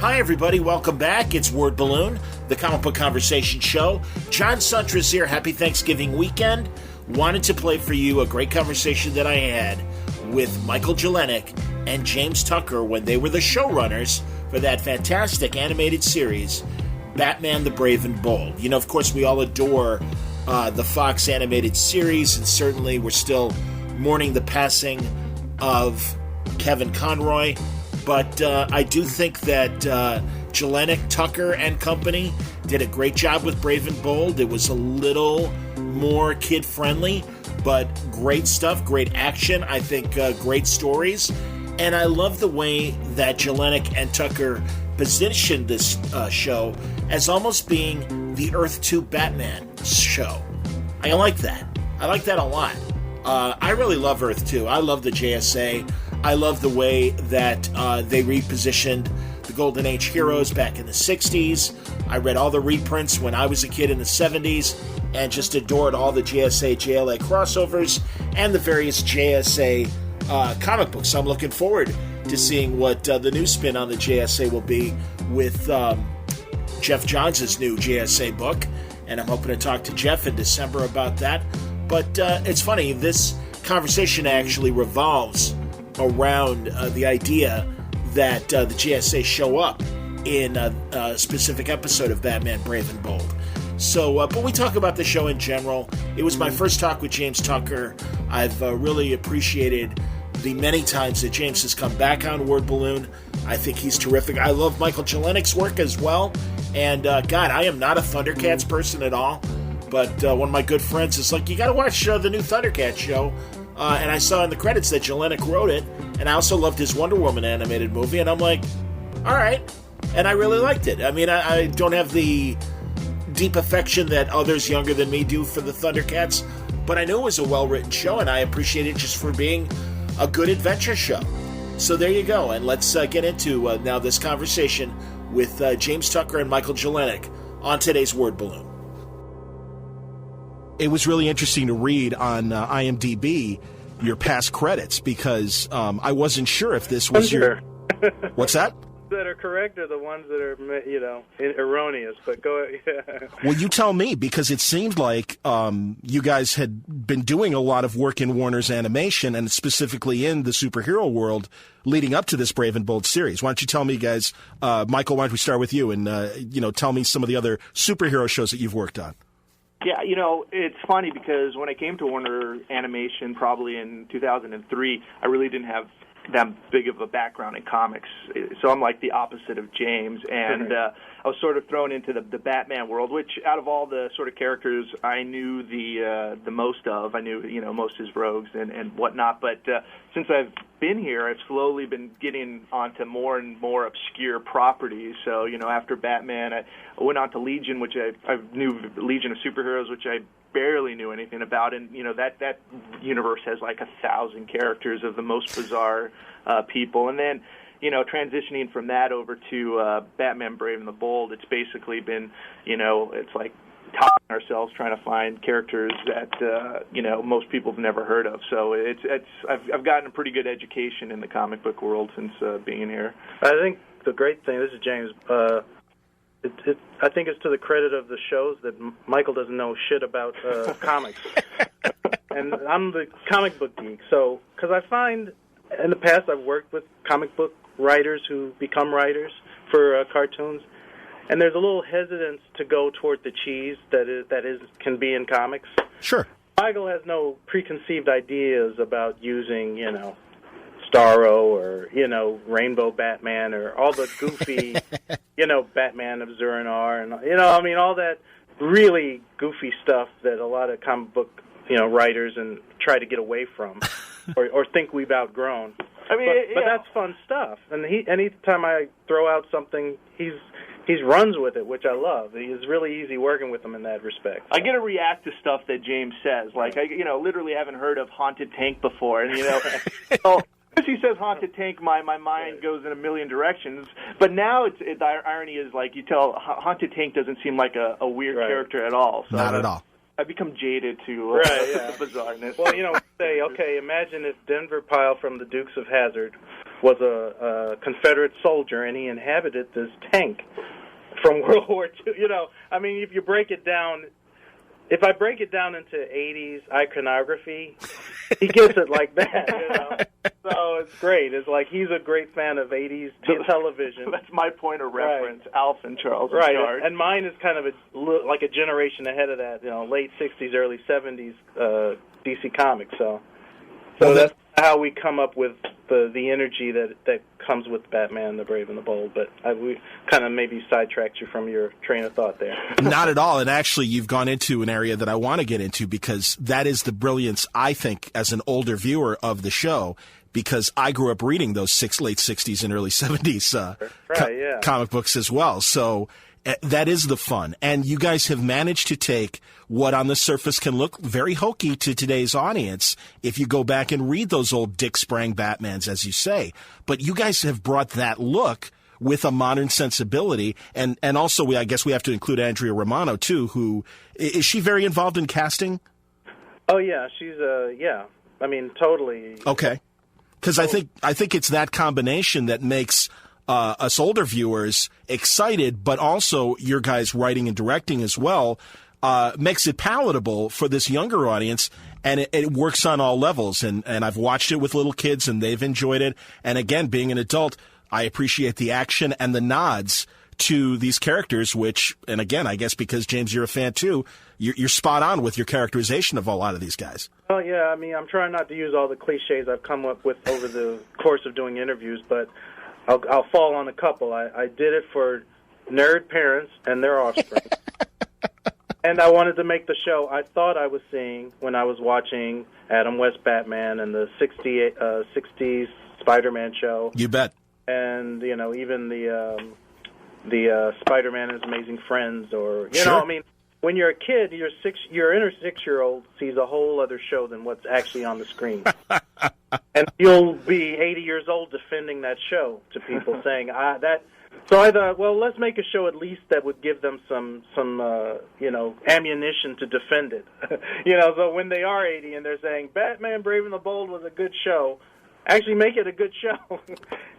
Hi, everybody. Welcome back. It's Word Balloon, the comic book conversation show. John Suntra's here. Happy Thanksgiving weekend. Wanted to play for you a great conversation that I had with Michael Jellenick and James Tucker when they were the showrunners for that fantastic animated series, Batman the Brave and Bold. You know, of course, we all adore the Fox animated series, and certainly we're still mourning the passing of Kevin Conroy. But I do think that Jellenick, Tucker, and company did a great job with Brave and Bold. It was a little more kid-friendly, but great stuff, great action, I think great stories. And I love the way that Jellenick and Tucker positioned this show as almost being the Earth 2 Batman show. I like that. I like that a lot. I really love Earth 2. I love the JSA. I love the way that they repositioned the Golden Age heroes back in the 60s. I read all the reprints when I was a kid in the 70s and just adored all the JSA, JLA crossovers and the various JSA comic books. So I'm looking forward to seeing what the new spin on the JSA will be with Jeff Johns' new JSA book. And I'm hoping to talk to Jeff in December about that. But it's funny, this conversation actually revolves around the idea that the GSA show up in a specific episode of Batman Brave and Bold. So, but we talk about the show in general. It was my first talk with James Tucker. I've really appreciated the many times that James has come back on Word Balloon. I think he's terrific. I love Michael Jellenick's work as well. And, God, I am not a Thundercats person at all. But one of my good friends is like, you got to watch the new Thundercats show. And I saw in the credits that Jellenick wrote it, and I also loved his Wonder Woman animated movie, and I'm like, all right. And I really liked it. I mean, I don't have the deep affection that others younger than me do for the Thundercats, but I knew it was a well-written show, and I appreciate it just for being a good adventure show. So there you go, and let's get into now this conversation with James Tucker and Michael Jellenick on today's Word Balloon. It was really interesting to read on IMDb your past credits because I wasn't sure if this was your... What's that? That are correct are the ones that are, erroneous, but go ahead. Well, you tell me, because it seemed like you guys had been doing a lot of work in Warner's animation and specifically in the superhero world leading up to this Brave and Bold series. Why don't you tell me, guys, Michael, why don't we start with you and, tell me some of the other superhero shows that you've worked on. Yeah, it's funny because when I came to Warner Animation probably in 2003, I really didn't have that big of a background in comics. So I'm like the opposite of James, and I was sort of thrown into the Batman world, which out of all the sort of characters I knew the most of. I knew, most his rogues and whatnot, but since I've been here, I've slowly been getting onto more and more obscure properties. So, after Batman, I went on to Legion, which I knew Legion of Superheroes, which I barely knew anything about, and that universe has like 1,000 characters of the most bizarre people. And then, transitioning from that over to Batman Brave and the Bold, it's basically been, it's like topping ourselves trying to find characters that most people have never heard of. So I've gotten a pretty good education in the comic book world since being here. I think the great thing, this is James, I think it's to the credit of the shows that Michael doesn't know shit about comics. And I'm the comic book geek. So, because I find in the past I've worked with comic book writers who become writers for cartoons, and there's a little hesitance to go toward the cheese that can be in comics. Sure. Michael has no preconceived ideas about using, Starro or, Rainbow Batman or all the goofy, Batman of Zur-En-Arr and, all that really goofy stuff that a lot of comic book, writers and try to get away from or think we've outgrown. But that's fun stuff. And anytime I throw out something, he runs with it, which I love. He's really easy working with him in that respect. I get to react to stuff that James says. Like, I literally haven't heard of Haunted Tank before. And, as he says Haunted Tank, my mind goes in a million directions. But now the irony is, like, you tell Haunted Tank doesn't seem like a weird character at all. So Not at all. I've become jaded to the bizarreness. Well, say, okay, imagine if Denver Pyle from the Dukes of Hazzard was a Confederate soldier, and he inhabited this tank from World War II. You know, I mean, if you break it down, if I break it down into 80s iconography, he gets it like that, you know. So it's great. It's like he's a great fan of 80s television. That's my point of reference, right. Alf and Charles. Right, and and mine is kind of like a generation ahead of that, you know, late 60s, early 70s DC Comics. So that's how we come up with the energy that comes with Batman, the Brave and the Bold. But we kind of maybe sidetracked you from your train of thought there. Not at all. And actually, you've gone into an area that I want to get into, because that is the brilliance, I think, as an older viewer of the show, because I grew up reading those late 60s and early 70s comic books as well. So that is the fun. And you guys have managed to take what on the surface can look very hokey to today's audience if you go back and read those old Dick Sprang Batmans, as you say. But you guys have brought that look with a modern sensibility. And also, I guess we have to include Andrea Romano, too, who is she very involved in casting? Oh, yeah. She's, I mean, totally. Okay. Because I think it's that combination that makes us older viewers excited, but also your guys writing and directing as well makes it palatable for this younger audience, and it works on all levels. And I've watched it with little kids, and they've enjoyed it. And again, being an adult, I appreciate the action and the nods to these characters, which, and again, I guess because, James, you're a fan too, you're spot on with your characterization of a lot of these guys. Oh, yeah, I mean, I'm trying not to use all the cliches I've come up with over the course of doing interviews, but I'll fall on a couple. I did it for nerd parents and their offspring. And I wanted to make the show I thought I was seeing when I was watching Adam West Batman and the 60s Spider-Man show. You bet. And, you know, even the Spider-Man and His Amazing Friends, or, you Sure. know, I mean, when you're a kid, your inner 6-year-old sees a whole other show than what's actually on the screen. And you'll be 80 years old defending that show to people, saying that. So I thought, well, let's make a show at least that would give them some you know, ammunition to defend it. You know, so when they are 80 and they're saying Batman Brave and the Bold was a good show, actually make it a good show.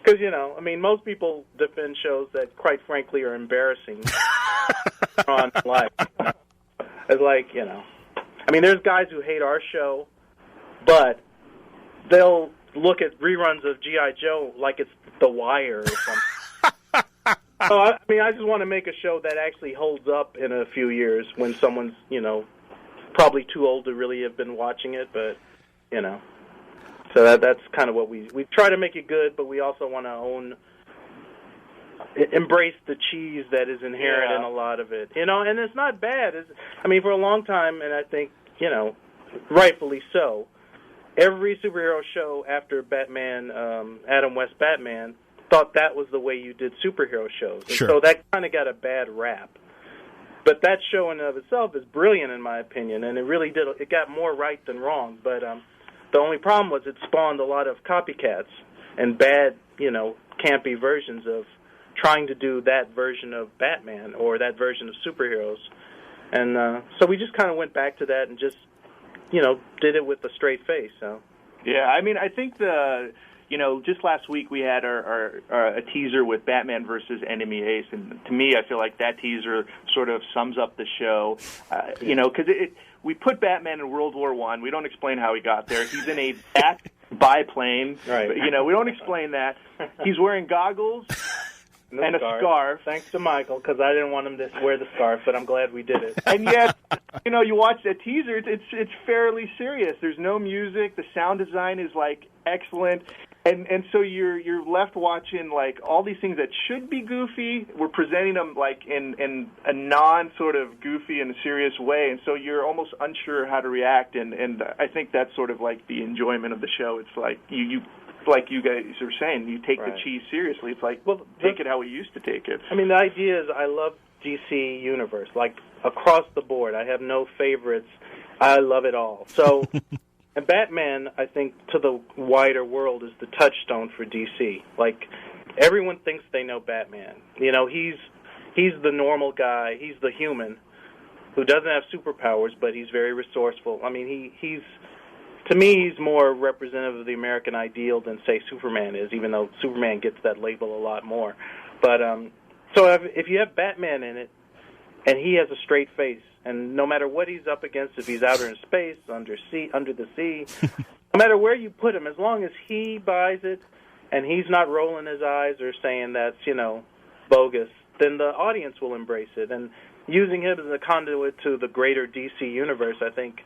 Because, you know, I mean, most people defend shows that, quite frankly, are embarrassing on life. You know? It's like, you know, I mean, there's guys who hate our show, but they'll look at reruns of G.I. Joe like it's The Wire or something. So, I mean, I just want to make a show that actually holds up in a few years when someone's, you know, probably too old to really have been watching it, but, you know. So that's kind of what we try to make it good, but we also want to embrace the cheese that is inherent in a lot of it. You know, and it's not bad. I mean, for a long time, and I think, you know, rightfully so, every superhero show after Batman, Adam West Batman, thought that was the way you did superhero shows. And Sure. so that kind of got a bad rap. But that show in and of itself is brilliant, in my opinion, and it really did. It got more right than wrong. But the only problem was it spawned a lot of copycats and bad, you know, campy versions of trying to do that version of Batman or that version of superheroes. And so we just kind of went back to that and just, you know, did it with a straight face. So. Yeah, I mean, I think you know, just last week we had a teaser with Batman versus Enemy Ace, and to me, I feel like that teaser sort of sums up the show. You know, because we put Batman in World War I. We don't explain how he got there. He's in a bat biplane. Right. But, you know, we don't explain that. He's wearing goggles. And a scarf. Thanks to Michael, because I didn't want him to wear the scarf, but I'm glad we did it. And yet, you know, you watch that teaser, it's fairly serious. There's no music. The sound design is, like, excellent. And so you're left watching, like, all these things that should be goofy. We're presenting them, like, in a non-sort of goofy and serious way. And so you're almost unsure how to react. And I think that's sort of, like, the enjoyment of the show. It's like you like you guys are saying, you take the cheese seriously. It's like, well, take it how we used to take it. I mean, the idea is I love DC Universe, like, across the board. I have no favorites. I love it all. So, and Batman, I think, to the wider world is the touchstone for DC. Like, everyone thinks they know Batman. You know, he's the normal guy. He's the human who doesn't have superpowers, but he's very resourceful. I mean, he's to me, he's more representative of the American ideal than, say, Superman is, even though Superman gets that label a lot more. But so if you have Batman in it, and he has a straight face, and no matter what he's up against, if he's out in space, under the sea, no matter where you put him, as long as he buys it, and he's not rolling his eyes or saying that's, bogus, then the audience will embrace it. And using him as a conduit to the greater DC universe, I think,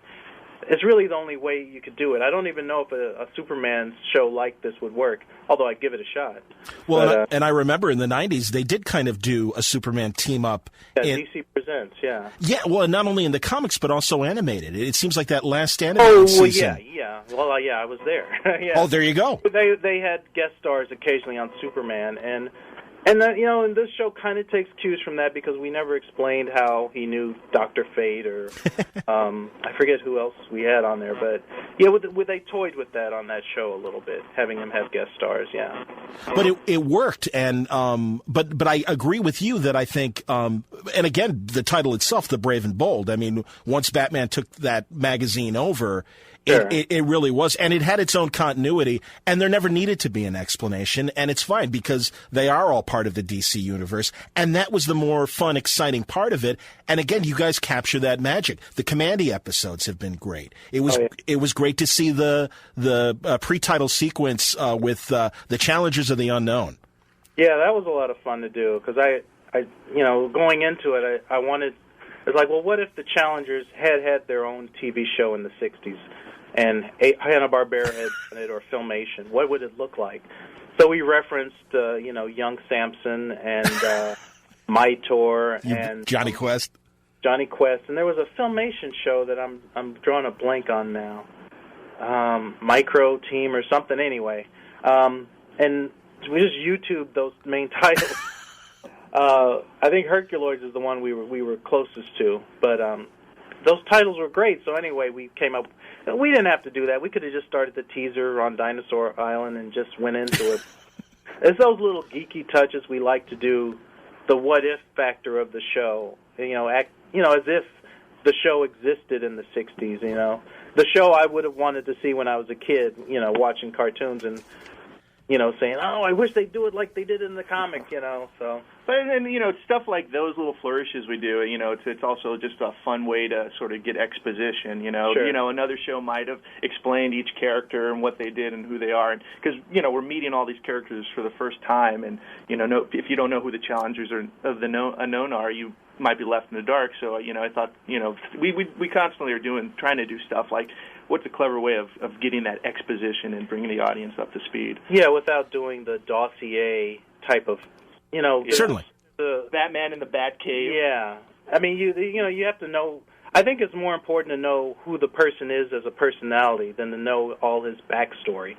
it's really the only way you could do it. I don't even know if a Superman show like this would work, although I'd give it a shot. Well, and I remember in the 90s, they did kind of do a Superman team-up. Yeah, DC Presents, yeah. Yeah, well, not only in the comics, but also animated. It seems like that last animated season. Yeah. Well, I was there. Yeah. Oh, there you go. They had guest stars occasionally on Superman, and and this show kind of takes cues from that because we never explained how he knew Dr. Fate or I forget who else we had on there, but yeah, they toyed with that on that show a little bit, having him have guest stars. Yeah, but it worked, and but I agree with you that I think, and again, the title itself, The Brave and Bold. I mean, once Batman took that magazine over. Sure. It really was, and it had its own continuity, and there never needed to be an explanation, and it's fine because they are all part of the DC universe, and that was the more fun, exciting part of it. And again, you guys capture that magic. The Commandy episodes have been great. It was great to see the pre-title sequence with the Challengers of the Unknown. Yeah, that was a lot of fun to do because I going into it, I wanted. It's like, well, what if the Challengers had their own TV show in the 60s? And Hanna-Barbera had done it, or Filmation. What would it look like? So we referenced, Young Samson and Mitor and Johnny Quest. Johnny Quest, and there was a Filmation show that I'm drawing a blank on now, Micro Team or something. Anyway, and we just YouTubed those main titles. I think Herculoids is the one we were closest to, but those titles were great. So anyway, we came up. We didn't have to do that. We could have just started the teaser on Dinosaur Island and just went into it. It's those little geeky touches we like to do, the what if factor of the show. As if the show existed in the 60s. The show I would have wanted to see when I was a kid. Watching cartoons and saying, "Oh, I wish they'd do it like they did in the comic." So. But stuff like those little flourishes we do. It's also just a fun way to sort of get exposition. Sure. Another show might have explained each character and what they did and who they are, and because we're meeting all these characters for the first time, and if you don't know who the Challengers of the Unknown are, you might be left in the dark. So I thought we constantly are trying to do stuff like, what's a clever way of getting that exposition and bringing the audience up to speed? Yeah, without doing the dossier type of, Certainly. The Batman in the Batcave. Yeah. I mean, you have to know. I think it's more important to know who the person is as a personality than to know all his backstory.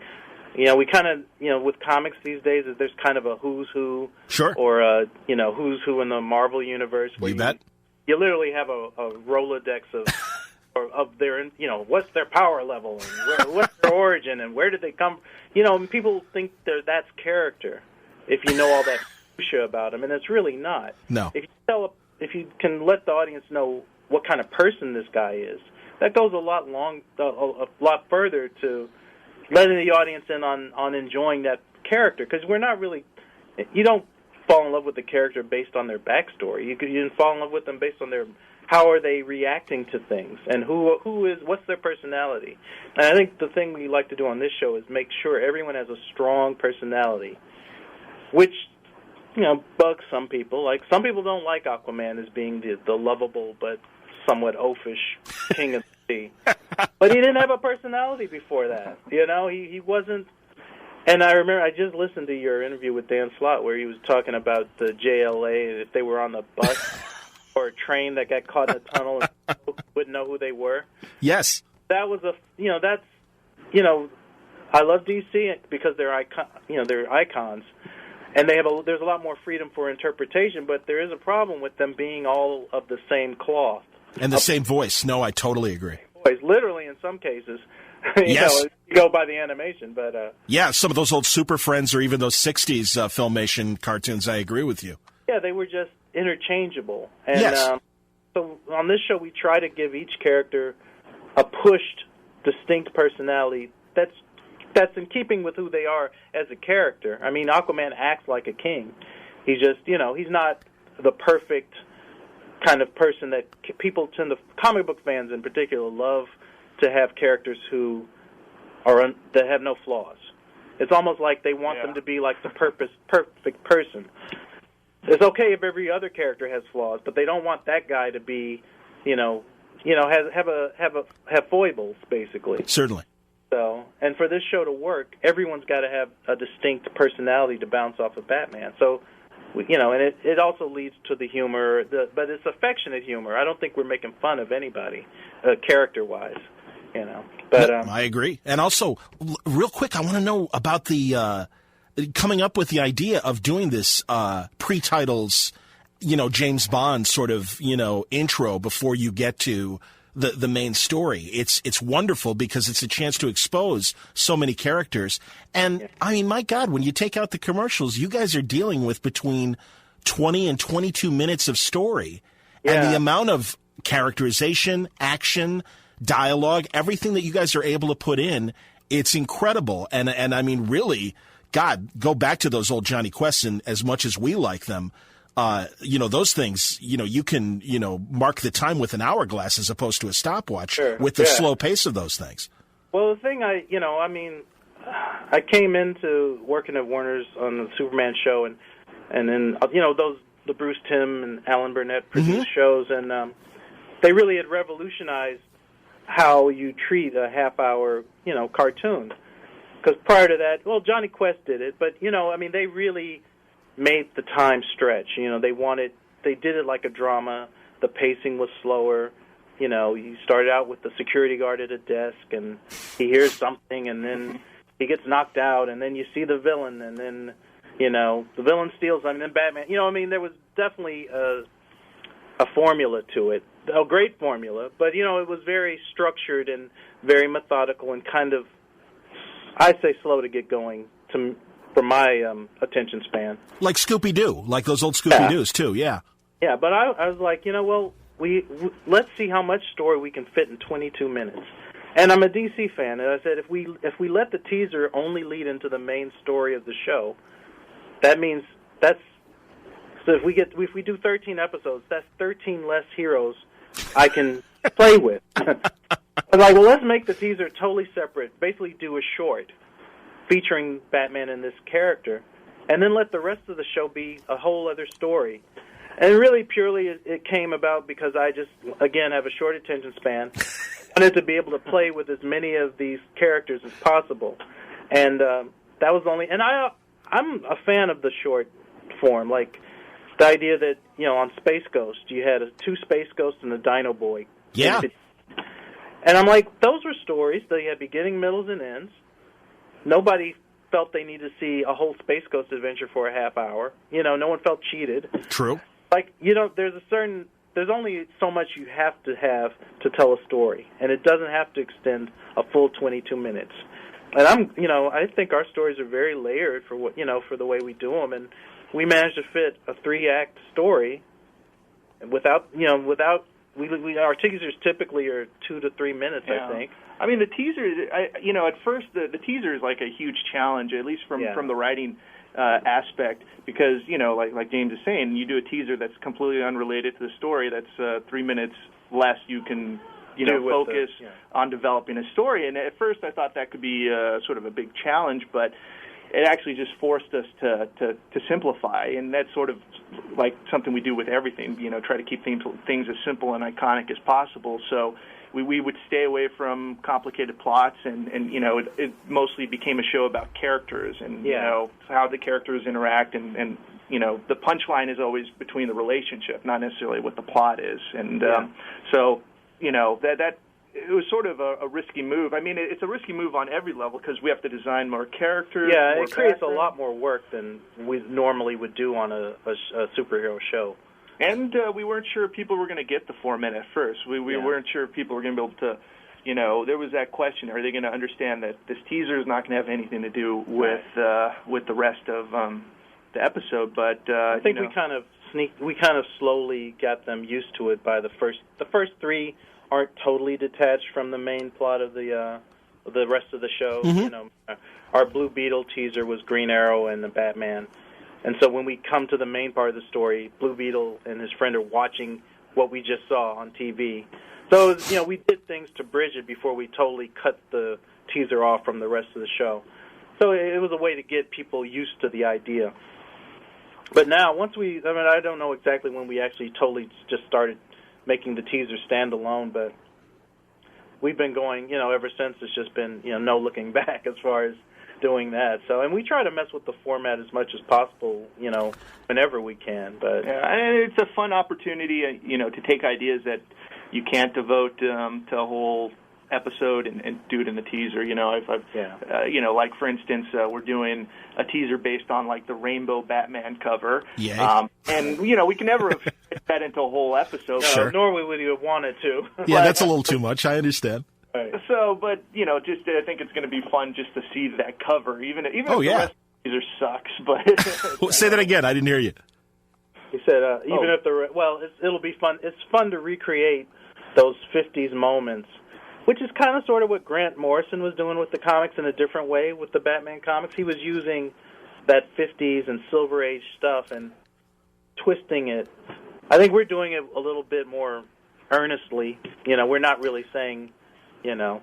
We kind of, with comics these days, there's kind of a who's who. Sure. Or, who's who in the Marvel universe. You bet. You literally have a Rolodex of their, what's their power level, and what's their origin, and where did they come? And people think that's character if you know all that about them, and it's really not. No. If you can let the audience know what kind of person this guy is, that goes a lot further to letting the audience in on enjoying that character, because you don't fall in love with the character based on their backstory. You can fall in love with them based on how are they reacting to things, and what's their personality. And I think the thing we like to do on this show is make sure everyone has a strong personality, which bugs some people. Like, some people don't like Aquaman as being the lovable but somewhat oafish king of the sea. But he didn't have a personality before that. He wasn't. And I remember I just listened to your interview with Dan Slott where he was talking about the JLA, if they were on the bus or a train that got caught in a tunnel and people wouldn't know who they were. Yes. That was I love DC because they're icons. And there's a lot more freedom for interpretation, but there is a problem with them being all of the same cloth. And the same voice. No, I totally agree. Voice, literally in some cases. Yes. You go by the animation, but... yeah, some of those old Super Friends or even those 60s Filmation cartoons, I agree with you. Yeah, they were just interchangeable. And, yes. So on this show, we try to give each character a push distinct personality that's in keeping with who they are as a character. I mean, Aquaman acts like a king. He's just, he's not the perfect kind of person that people tend to, comic book fans in particular, love to have characters who that have no flaws. It's almost like they want them to be like the perfect person. It's okay if every other character has flaws, but they don't want that guy to be, have foibles, basically. Certainly. So, and for this show to work, everyone's got to have a distinct personality to bounce off of Batman. So, and it also leads to the humor, but it's affectionate humor. I don't think we're making fun of anybody, character-wise, But I agree. And also, real quick, I want to know about the coming up with the idea of doing this pre-titles, James Bond sort of, intro before you get to the main story. It's wonderful because it's a chance to expose so many characters. And I mean, my God, when you take out the commercials, you guys are dealing with between 20 and 22 minutes of story. Yeah. And the amount of characterization, action, dialogue, everything that you guys are able to put in, it's incredible. And I mean, really, God, go back to those old Johnny Quests, and as much as we like them, those things, you can, mark the time with an hourglass as opposed to a stopwatch with the slow pace of those things. Well, the thing I came into working at Warner's on the Superman show, and then, the Bruce Timm and Alan Burnett produced shows, and they really had revolutionized how you treat a half-hour, cartoon. Because prior to that, well, Johnny Quest did it, but, they really made the time stretch. They did it like a drama. The pacing was slower. You started out with the security guard at a desk, and he hears something, and then he gets knocked out, and then you see the villain, and then, the villain steals, then Batman. There was definitely a formula to it, a great formula, but, it was very structured and very methodical and kind of, I'd say, slow to get going for my attention span. Like Scooby-Doo, like those old Scooby-Doos, too, yeah. Yeah, but I was like, let's see how much story we can fit in 22 minutes. And I'm a DC fan, and I said if we let the teaser only lead into the main story of the show, that means so if we do 13 episodes, that's 13 less heroes I can play with. I was like, well, let's make the teaser totally separate, basically do a short featuring Batman and this character, and then let the rest of the show be a whole other story. And really, purely, it came about because I just, again, have a short attention span. I wanted to be able to play with as many of these characters as possible. And that was only... And I'm a fan of the short form, like the idea that, on Space Ghost, you had 2 Space Ghosts and a Dino Boy. Yeah. And I'm like, those were stories. They had beginning, middles, and ends. Nobody felt they needed to see a whole Space Ghost adventure for a half hour. No one felt cheated. True. Like, there's only so much you have to tell a story, and it doesn't have to extend a full 22 minutes. And I think our stories are very layered for for the way we do them, and we managed to fit a 3-act story without our teasers typically are 2 to 3 minutes, I think. I mean, the teaser, at first the teaser is like a huge challenge, at least from the writing aspect, because, like James is saying, you do a teaser that's completely unrelated to the story, that's 3 minutes less you can, focus on developing a story. And at first I thought that could be sort of a big challenge, but it actually just forced us to simplify, and that's sort of like something we do with everything, try to keep things as simple and iconic as possible. So we would stay away from complicated plots, and it mostly became a show about characters and how the characters interact, and the punchline is always between the relationship, not necessarily what the plot is. And so that it was sort of a risky move. I mean, it's a risky move on every level because we have to design more characters. Yeah, it creates a lot more work than we normally would do on a superhero show. And we weren't sure people were going to get the format at first. We weren't sure people were going to be able to, there was that question, are they going to understand that this teaser is not going to have anything to do with the rest of the episode? But I think we kind of slowly got them used to it by the first 3 aren't totally detached from the main plot of the rest of the show. Mm-hmm. You know, our Blue Beetle teaser was Green Arrow and the Batman, and so when we come to the main part of the story, Blue Beetle and his friend are watching what we just saw on TV. So, you know, we did things to bridge it before we totally cut the teaser off from the rest of the show. So it was a way to get people used to the idea. But now, I don't know exactly when we actually totally just started making the teaser stand alone, but we've been going, you know, ever since. It's just been, you know, no looking back as far as doing that. So, and we try to mess with the format as much as possible, you know, whenever we can. But yeah, and it's a fun opportunity, you know, to take ideas that you can't devote to a whole episode and do it in the teaser. You know, you know, like for instance, we're doing a teaser based on like the Rainbow Batman cover. Yeah. And you know, we can never have fit that into a whole episode. Sure. Nor would we have wanted to. Yeah, that's a little too much. I understand. Right. So, but you know, just I think it's going to be fun just to see that cover, even if Oh, the yeah. rest of the teaser sucks. But Say that again. I didn't hear you. He said, even if it'll be fun. It's fun to recreate those 50s moments, which is kind of sort of what Grant Morrison was doing with the comics in a different way with the Batman comics. He was using that 50s and Silver Age stuff and twisting it. I think we're doing it a little bit more earnestly. You know, we're not really saying, you know,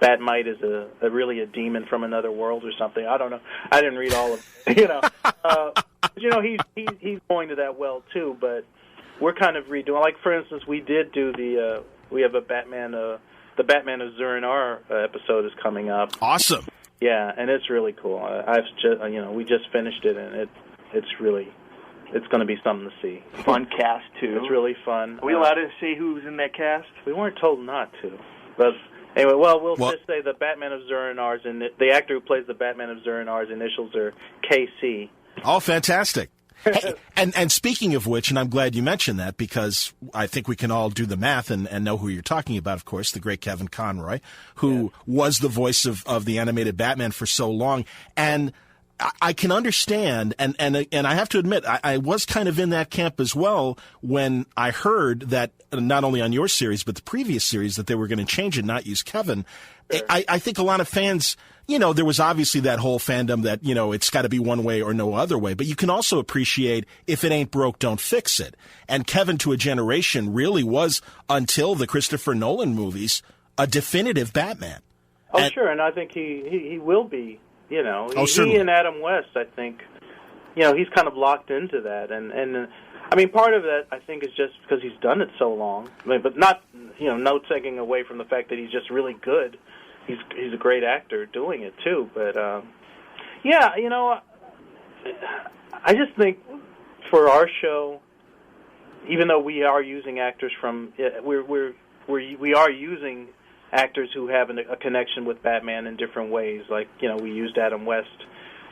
Bat-Mite is really a demon from another world or something. I don't know. I didn't read all of it, you know. You know, he's going to that well, too, but we're kind of redoing. Like, for instance, we did do we have a Batman, the Batman of Zur-En-Arr episode is coming up. Awesome. Yeah, and it's really cool. We just finished it, and it's going to be something to see. fun cast too. It's really fun. Are we allowed to say who's in that cast? We weren't told not to, but anyway, we'll just say the Batman of Zur-En-Arr's, and the actor who plays the Batman of Zur-En-Arr's initials are KC. Oh, fantastic. Hey, and speaking of which, and I'm glad you mentioned that because I think we can all do the math and know who you're talking about, of course, the great Kevin Conroy, who was the voice of the animated Batman for so long. And I can understand, and I have to admit, I was kind of in that camp as well when I heard that not only on your series, but the previous series, that they were going to change it, not use Kevin. Sure. I think a lot of fans, you know, there was obviously that whole fandom that, you know, it's got to be one way or no other way. But you can also appreciate if it ain't broke, don't fix it. And Kevin, to a generation, really was, until the Christopher Nolan movies, a definitive Batman. Oh, sure, and I think he will be. You know, certainly. He and Adam West, I think, you know, he's kind of locked into that. And I mean, part of that, I think, is just because he's done it so long. I mean, but not, you know, no taking away from the fact that he's just really good. He's a great actor doing it, too. But, yeah, you know, I just think for our show, even though we are using actors from, we are using actors who have a connection with Batman in different ways. Like, you know, we used Adam West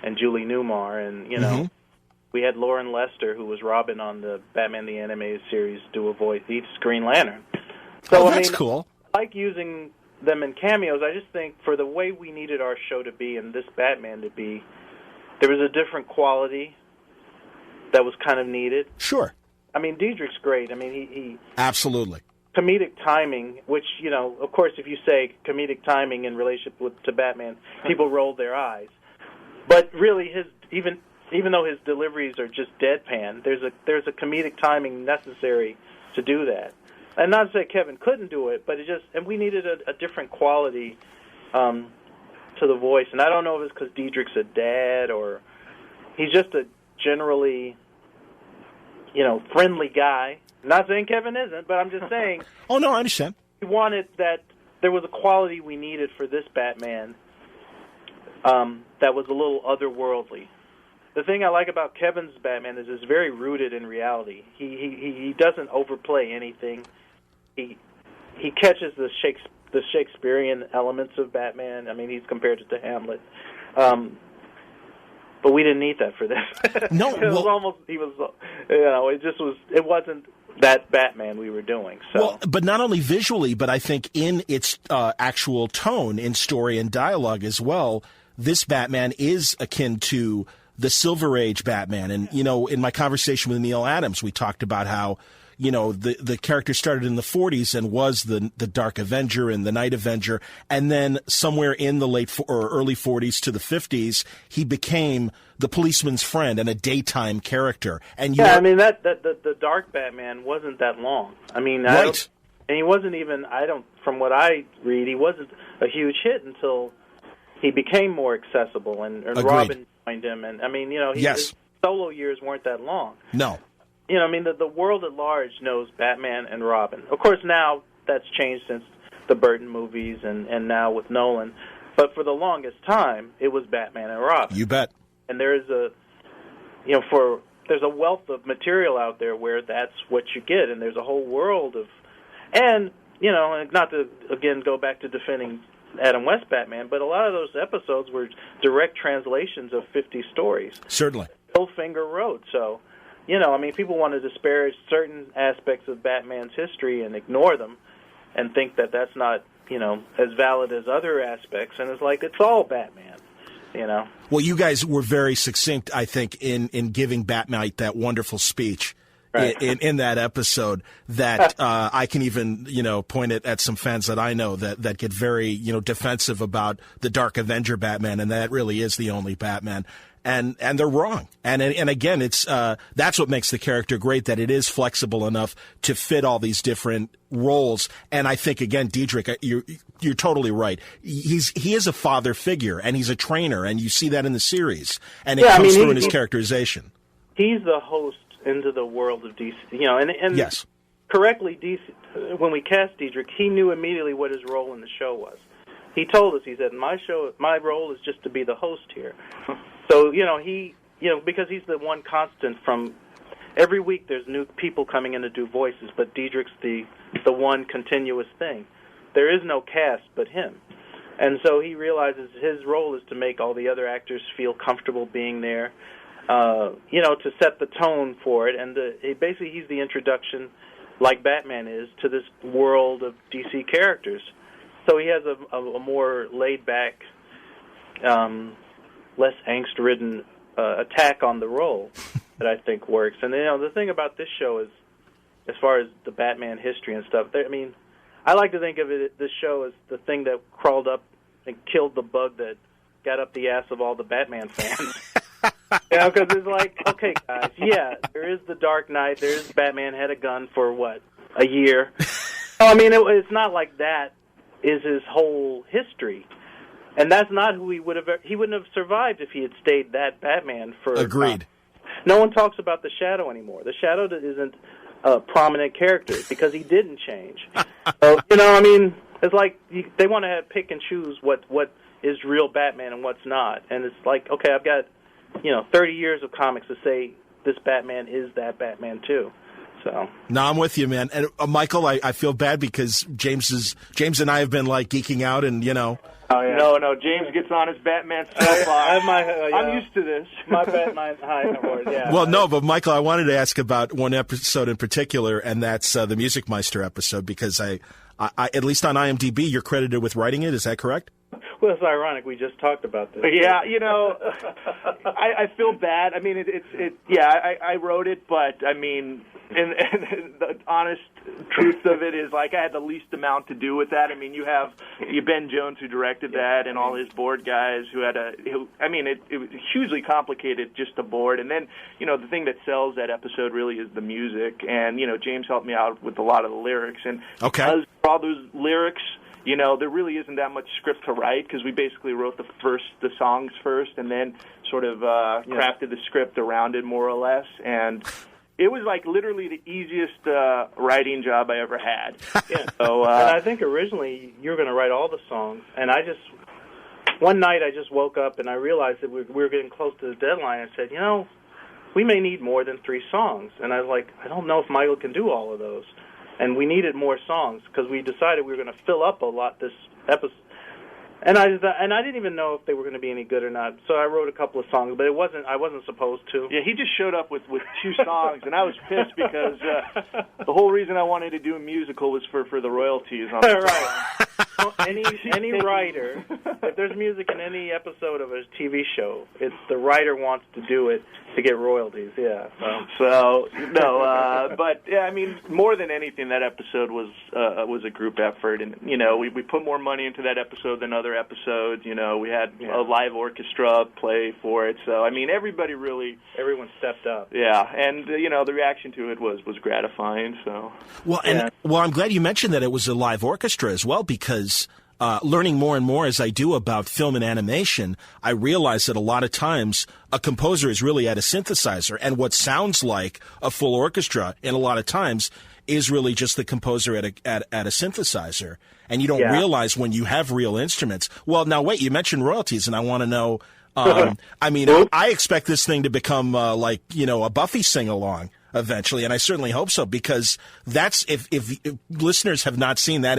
and Julie Newmar, and, you know, we had Lauren Lester, who was Robin on the Batman the Animated Series, do a voice, each Green Lantern. So, that's cool. I like using them in cameos. I just think for the way we needed our show to be and this Batman to be, there was a different quality that was kind of needed. Sure. I mean, Diedrich's great. I mean, he Absolutely. Comedic timing, which, you know, of course, if you say comedic timing in relationship to Batman, people roll their eyes. But really, even though his deliveries are just deadpan, there's a comedic timing necessary to do that. And not to say Kevin couldn't do it, but and we needed a different quality to the voice. And I don't know if it's because Diedrich's a dad or he's just a generally, you know, friendly guy. Not saying Kevin isn't, but I'm just saying. Oh, no, I understand. We wanted that there was a quality we needed for this Batman that was a little otherworldly. The thing I like about Kevin's Batman is it's very rooted in reality. He doesn't overplay anything. He catches the Shakespearean elements of Batman. I mean, he's compared it to Hamlet. But we didn't need that for this. No, it wasn't that Batman we were doing. So. Well, but not only visually, but I think in its actual tone, in story and dialogue as well, this Batman is akin to the Silver Age Batman. And, you know, in my conversation with Neil Adams, we talked about how, the character started in the 40s and was the Dark Avenger and the Night Avenger, and then somewhere in the late or early 40s to the 50s, he became the policeman's friend and a daytime character. And I mean that the Dark Batman wasn't that long. I mean, right. And he wasn't even, from what I read, he wasn't a huge hit until he became more accessible, and Robin joined him. And I mean, his solo years weren't that long. No. I mean, the world at large knows Batman and Robin. Of course, now that's changed since the Burton movies and now with Nolan. But for the longest time, it was Batman and Robin. You bet. And there's a wealth of material out there where that's what you get, and there's a whole world of, and not to again go back to defending Adam West Batman, but a lot of those episodes were direct translations of 50 stories. Certainly. Bill Finger wrote, so I mean, people want to disparage certain aspects of Batman's history and ignore them, and think that that's not as valid as other aspects, and it's like it's all Batman. Well, you guys were very succinct, I think, in giving Batmite that wonderful speech in that episode that I can even, point it at some fans that I know that get very, defensive about the Dark Avenger Batman, and that really is the only Batman. And they're wrong. And again, it's that's what makes the character great, that it is flexible enough to fit all these different roles. And I think, again, Diedrich, you're totally right. He is a father figure, and he's a trainer, and you see that in the series. And it comes through in his characterization. He's the host into the world of DC. And yes. Correctly, DC, when we cast Diedrich, he knew immediately what his role in the show was. He told us, he said, my role is just to be the host here. So, because he's the one constant from every week there's new people coming in to do voices, but Diedrich's the one continuous thing. There is no cast but him. And so he realizes his role is to make all the other actors feel comfortable being there, to set the tone for it. And basically he's the introduction, like Batman is, to this world of DC characters. So he has a more laid-back, less angst-ridden attack on the role that I think works. And the thing about this show is, as far as the Batman history and stuff, I like to think of this show as the thing that crawled up and killed the bug that got up the ass of all the Batman fans. Because it's like, okay, guys, there is the Dark Knight, there's Batman had a gun for a year. I mean, it's not like that is his whole history. And that's not who he wouldn't have survived if he had stayed that Batman for... Agreed. No one talks about the Shadow anymore. The Shadow isn't a prominent character because he didn't change. So, it's like they want to pick and choose what is real Batman and what's not. And it's like, okay, I've got 30 years of comics to say this Batman is that Batman too. So. No, I'm with you, man. And Michael, I feel bad because James and I have been geeking out and Oh, yeah. No, James gets on his Batman soapbox. I'm used to this. My Batman high horse, yeah. Well, no, but Michael, I wanted to ask about one episode in particular, and that's the Music Meister episode, because I at least on IMDb, you're credited with writing it. Is that correct? Well, it's ironic. We just talked about this. Yeah, I feel bad. I mean, I wrote it, but I mean, and the honest truth of it is, I had the least amount to do with that. I mean, you Ben Jones, who directed that, and all his board guys it was hugely complicated, just the board. And then, the thing that sells that episode really is the music. And, James helped me out with a lot of the lyrics. And because of all those lyrics, there really isn't that much script to write, because we basically wrote the songs first and then sort of crafted the script around it more or less. And it was literally the easiest writing job I ever had. So, and I think originally you were going to write all the songs, and one night I just woke up and I realized that we were getting close to the deadline. I said, we may need more than 3 songs. And I was like, I don't know if Michael can do all of those. And we needed more songs because we decided we were going to fill up a lot this episode. And I didn't even know if they were going to be any good or not. So I wrote a couple of songs, but I wasn't supposed to. Yeah, he just showed up with 2 songs, and I was pissed because the whole reason I wanted to do a musical was for the royalties on the right. any writer, if there's music in any episode of a TV show, it's the writer wants to do it to get royalties. Yeah. So no, but yeah, I mean, more than anything, that episode was a group effort, and we put more money into that episode than other episodes. We had a live orchestra play for it, so I mean, everyone stepped up. Yeah, and the reaction to it was gratifying. So I'm glad you mentioned that it was a live orchestra as well, because learning more and more as I do about film and animation, I realize that a lot of times a composer is really at a synthesizer, and what sounds like a full orchestra, and a lot of times is really just the composer at a synthesizer, and you don't realize when you have real instruments. Well, now wait, you mentioned royalties, and I want to know. I mean, I expect this thing to become like a Buffy sing-along eventually, and I certainly hope so, because that's if listeners have not seen that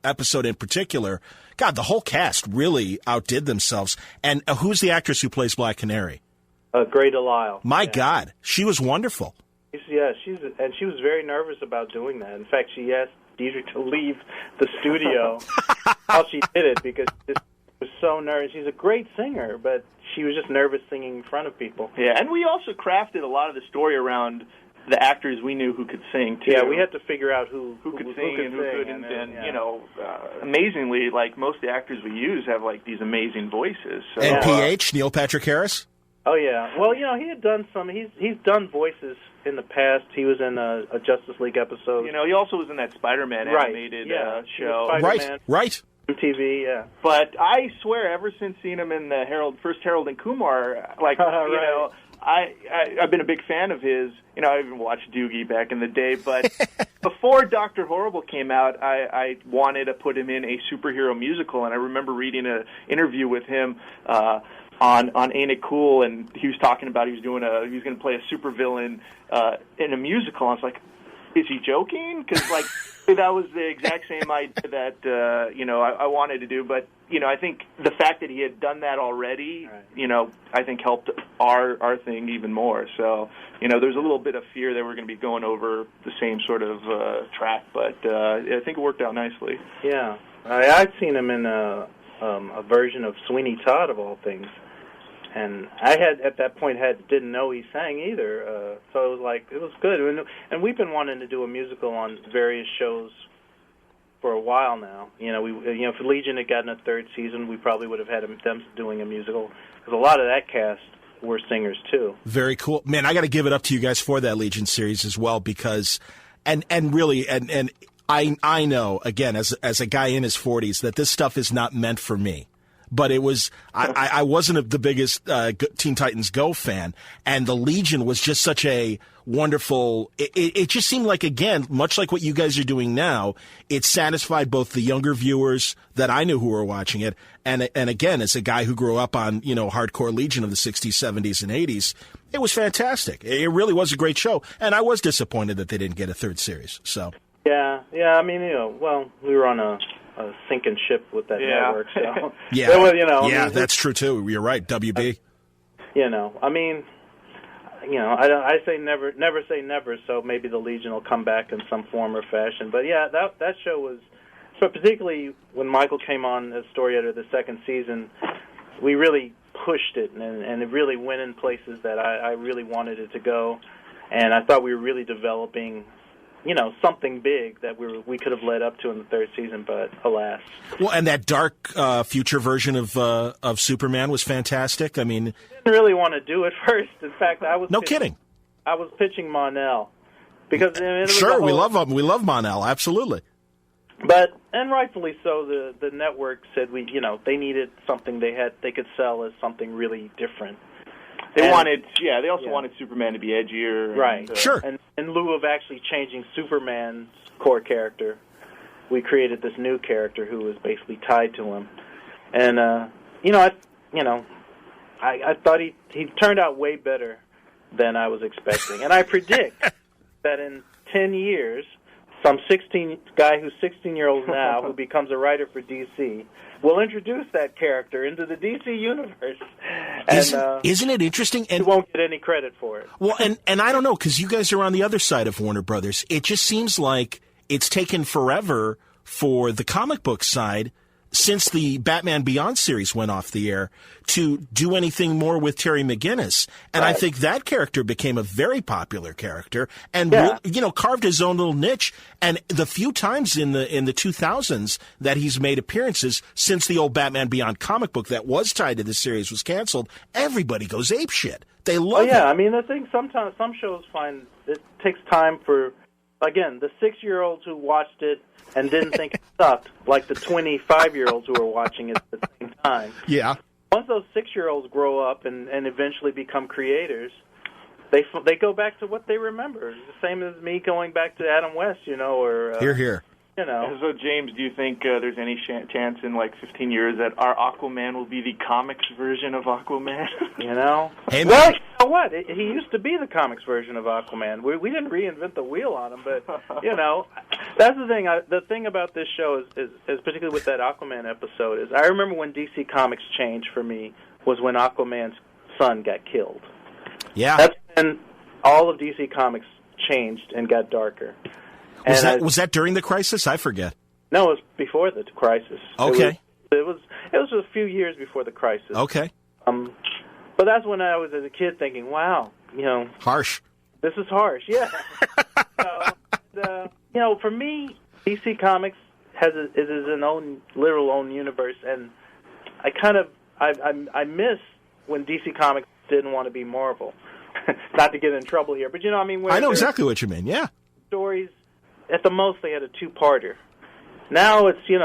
episode in particular, God, the whole cast really outdid themselves. And who's the actress who plays Black Canary? Gray Delisle. My God, she was wonderful. Yeah, she was very nervous about doing that. In fact, she asked Deidre to leave the studio while she did it, because it was so nervous. She's a great singer, but she was just nervous singing in front of people. Yeah, and we also crafted a lot of the story around the actors we knew who could sing, too. Yeah, we had to figure out who could sing and who couldn't. And amazingly, like, most of the actors we use have, like, these amazing voices. So, and PH, Neil Patrick Harris? Oh, yeah. Well, he had done some. He's done voices in the past. He was in a Justice League episode. He also was in that Spider-Man animated show. Right. TV, yeah. But I swear, ever since seeing him in the first Harold and Kumar, I've been a big fan of his. I even watched Doogie back in the day. But before Dr. Horrible came out, I wanted to put him in a superhero musical. And I remember reading an interview with him on Ain't It Cool, and he was talking about he was going to play a supervillain in a musical. I was like, is he joking? Because that was the exact same idea that I wanted to do. But I think the fact that he had done that already, I think helped our thing even more. So there's a little bit of fear that we're going to be going over the same sort of track, but I think it worked out nicely. Yeah, I'd seen him in a version of Sweeney Todd, of all things. And I had, at that point, didn't know he sang either, so it was good. And we've been wanting to do a musical on various shows for a while now. If Legion had gotten a third season, we probably would have had them doing a musical, because a lot of that cast were singers too. Very cool, man. I got to give it up to you guys for that Legion series as well, because, and really, and I know, again, as a guy in his 40s, that this stuff is not meant for me. But it was, I wasn't the biggest Teen Titans Go fan, and the Legion was just such a wonderful, it just seemed like, again, much like what you guys are doing now, it satisfied both the younger viewers that I knew who were watching it, and again, as a guy who grew up on, hardcore Legion of the 60s, 70s, and 80s, it was fantastic. It really was a great show, and I was disappointed that they didn't get a third series, so. Yeah, I mean, we were on a sinking ship with that network. So that's true too. You're right, WB. I say never say never. So maybe the Legion will come back in some form or fashion. But yeah, that show was, so particularly when Michael came on as story editor the second season, we really pushed it, and it really went in places that I really wanted it to go, and I thought we were really developing something big that we could have led up to in the third season, but alas. Well, and that dark future version of Superman was fantastic. I mean, I didn't really want to do it first. In fact, I was kidding. I was pitching Monel because sure, we love Monel, absolutely. But and rightfully so, the network said they needed something they could sell as something really different. They also wanted Superman to be edgier. Right. Sure. And in lieu of actually changing Superman's core character, we created this new character who was basically tied to him. And, I thought he turned out way better than I was expecting. And I predict that in 10 years, some guy who's 16-year-old now who becomes a writer for DC will introduce that character into the DC universe. And, isn't it interesting? And he won't get any credit for it. Well, and I don't know, because you guys are on the other side of Warner Brothers. It just seems like it's taken forever for the comic book side since the Batman Beyond series went off the air to do anything more with Terry McGinnis. And I think that character became a very popular character and, carved his own little niche. And the few times in the 2000s that he's made appearances since the old Batman Beyond comic book that was tied to the series was canceled, everybody goes apeshit. They love it. I mean, the thing, sometimes some shows find it takes time for, again, the 6-year-olds who watched it and didn't think it sucked, like the 25-year-olds who were watching it at the same time. Yeah. Once those 6-year-olds grow up and eventually become creators, they go back to what they remember. It's the same as me going back to Adam West, or... Hear. So, James, do you think there's any chance in, 15 years that our Aquaman will be the comics version of Aquaman? Hey, well, you know what? He used to be the comics version of Aquaman. We didn't reinvent the wheel on him, but, that's the thing. The thing about this show is particularly with that Aquaman episode, is I remember when DC Comics changed for me was when Aquaman's son got killed. Yeah. That's when all of DC Comics changed and got darker. Was that during the crisis? I forget. No, it was before the crisis. Okay. It was a few years before the crisis. Okay. But that's when I was as a kid thinking, wow, harsh. This is harsh. Yeah. For me, DC Comics is its own literal own universe, and I miss when DC Comics didn't want to be Marvel. Not to get in trouble here, but I know exactly what you mean. Yeah. Stories. At the most, they had a 2-parter. Now it's, you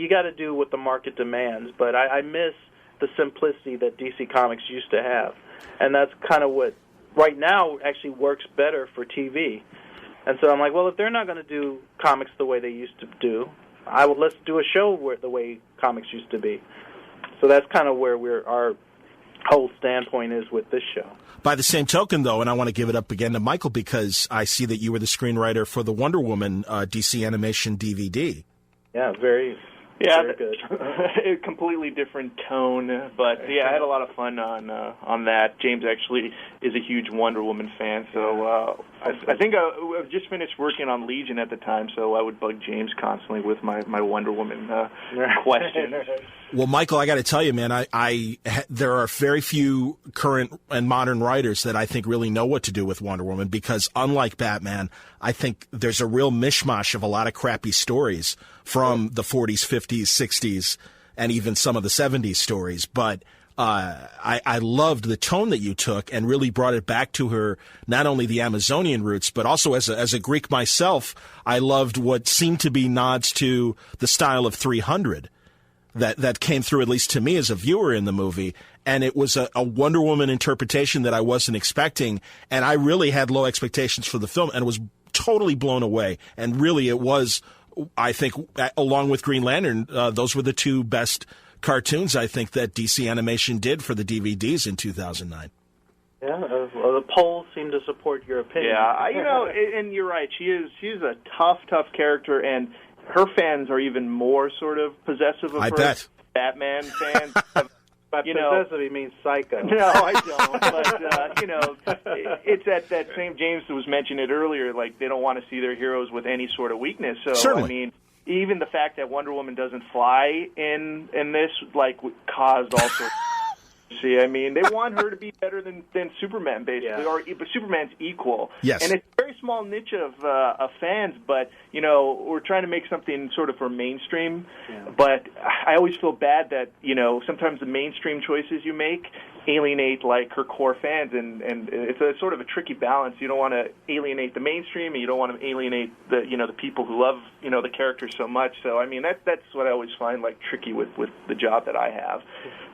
got to do what the market demands, but I miss the simplicity that DC Comics used to have. And that's kind of what, right now, actually works better for TV. And so I'm like, well, if they're not going to do comics the way they used to do, let's do a show the way comics used to be. So that's kind of where our whole standpoint is with this show. By the same token, though, and I want to give it up again to Michael because I see that you were the screenwriter for the Wonder Woman DC animation DVD. Yeah, very good. A completely different tone, but I had a lot of fun on that. James actually is a huge Wonder Woman fan, so I think I just finished working on Legion at the time, so I would bug James constantly with my Wonder Woman questions. Well, Michael, I got to tell you, man, there are very few current and modern writers that I think really know what to do with Wonder Woman because, unlike Batman, I think there's a real mishmash of a lot of crappy stories from the 40s, 50s, 60s, and even some of the 70s stories. But I loved the tone that you took and really brought it back to her, not only the Amazonian roots, but also as a Greek myself, I loved what seemed to be nods to the style of 300. That came through, at least to me as a viewer in the movie, and it was a Wonder Woman interpretation that I wasn't expecting, and I really had low expectations for the film, and was totally blown away, and really it was, I think, along with Green Lantern, those were the two best cartoons, I think, that DC Animation did for the DVDs in 2009. Yeah, the polls seem to support your opinion. Yeah, and you're right, she's a tough character, and her fans are even more sort of possessive of her. Bet. Batman fans. By possessive, he means psycho. No, I don't. But, it's that same, James was mentioning it earlier, like they don't want to see their heroes with any sort of weakness. So, certainly. I mean, even the fact that Wonder Woman doesn't fly in this, caused all sorts See, I mean, they want her to be better than Superman, basically, but Superman's equal. Yes. And it's a very small niche of fans, but, we're trying to make something sort of for mainstream. Yeah. But I always feel bad that, sometimes the mainstream choices you make alienate, her core fans, and it's a sort of a tricky balance. You don't want to alienate the mainstream, and you don't want to alienate the people who love, the characters so much. So, I mean, that's what I always find, tricky with the job that I have.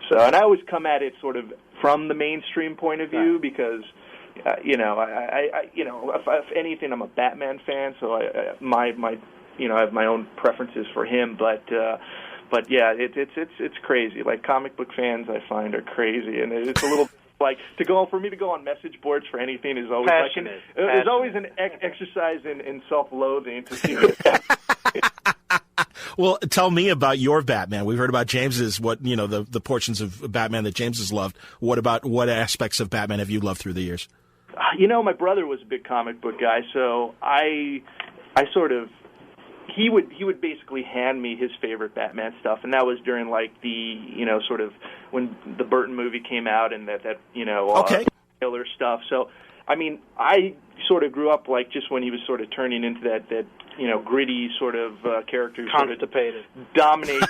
So, and I always come at it sort of from the mainstream point of view because, if anything, I'm a Batman fan, so I have my own preferences for him, but yeah, it's crazy. Comic book fans, I find, are crazy, and it's a little for me to go on message boards for anything is always it's always an exercise in self-loathing to see what. Well, tell me about your Batman. We've heard about James's, the portions of Batman that James has loved. What aspects of Batman have you loved through the years? My brother was a big comic book guy, so I sort of he would basically hand me his favorite Batman stuff, and that was during like the sort of when the Burton movie came out and that killer stuff. So I mean, I sort of grew up like just when he was sort of turning into that gritty sort of character, constipated, sort of dominate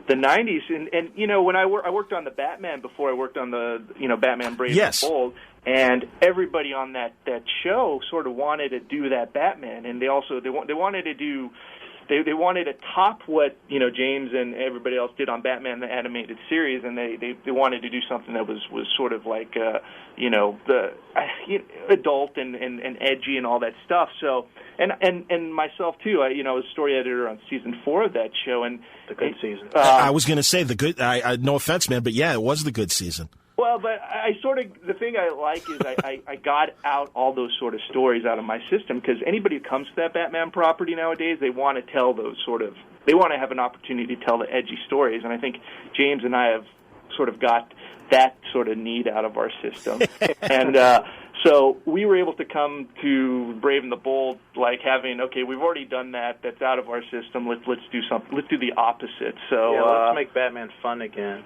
the 90s. And when I worked on the Batman before I worked on the Batman Brave and Bold, and everybody on that show sort of wanted to do that Batman, and they wanted to do. They wanted to top what James and everybody else did on Batman the animated series, and they wanted to do something that was sort of like the adult and edgy and all that stuff. So and myself too. I was story editor on season 4 of that show, and the good season. I was going to say the good. No offense, man, but yeah, it was the good season. Well, but the thing I like is I got out all those sort of stories out of my system, because anybody who comes to that Batman property nowadays, they want to tell they want to have an opportunity to tell the edgy stories, and I think James and I have sort of got that sort of need out of our system. And so we were able to come to Brave and the Bold like having, okay, we've already done that, that's out of our system, let's do something, let's do the opposite. So let's make Batman fun again.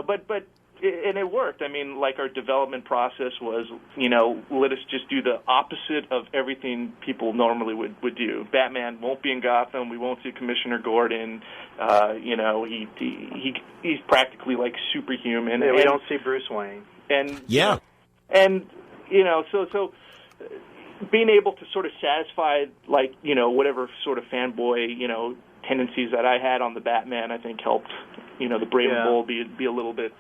But and it worked. I mean, like our development process was, let us just do the opposite of everything people normally would do. Batman won't be in Gotham. We won't see Commissioner Gordon. He's practically like superhuman. Yeah, we don't see Bruce Wayne. And yeah, so being able to sort of satisfy like whatever sort of fanboy tendencies that I had on the Batman, I think helped the Brave and Bold be a little bit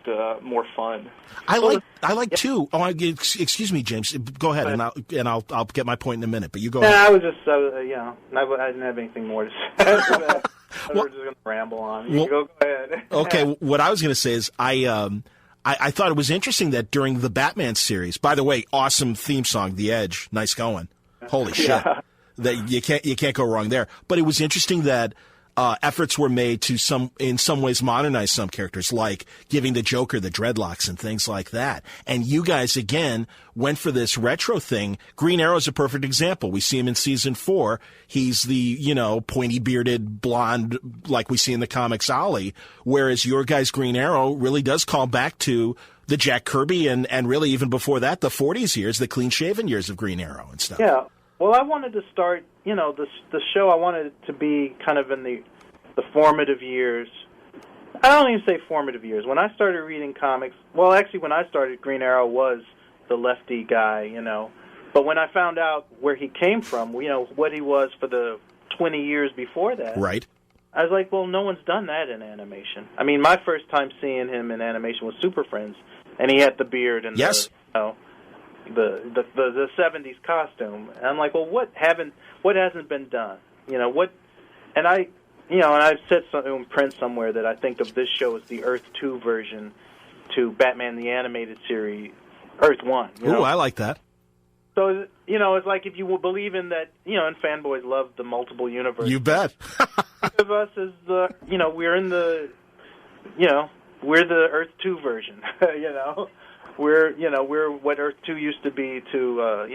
more fun. I like too. Oh, excuse me, James. Go ahead, and I'll get my point in a minute. But you go ahead. I was just I didn't have anything more to say. We're just going to ramble on. Go ahead. Okay, what I was going to say is I thought it was interesting that during the Batman series. By the way, awesome theme song, The Edge. Nice going. Holy shit. That you can't go wrong there. But it was interesting that efforts were made to in some ways modernize some characters, like giving the Joker the dreadlocks and things like that. And you guys again went for this retro thing. Green Arrow's a perfect example. We see him in season 4. He's the pointy bearded blonde like we see in the comics Ollie, whereas your guys' Green Arrow really does call back to the Jack Kirby and really even before that the 40s years, the clean shaven years of Green Arrow and stuff. Yeah. Well, I wanted to start, the show, I wanted it to be kind of in the formative years. I don't even say formative years. When I started reading comics, well, actually, when I started, Green Arrow was the lefty guy, But when I found out where he came from, what he was for the 20 years before that, right? I was like, well, no one's done that in animation. I mean, my first time seeing him in animation was Super Friends, and he had the beard and the 70s costume. And I'm like, well, what hasn't been done? And I've said in print somewhere that I think of this show as the Earth 2 version to Batman the Animated Series, Earth 1. Ooh, I like that. So, it's like if you will believe in that, and fanboys love the multiple universes. You bet. Think of us as we're in the, we're the Earth 2 version, We're what Earth 2 used to be to,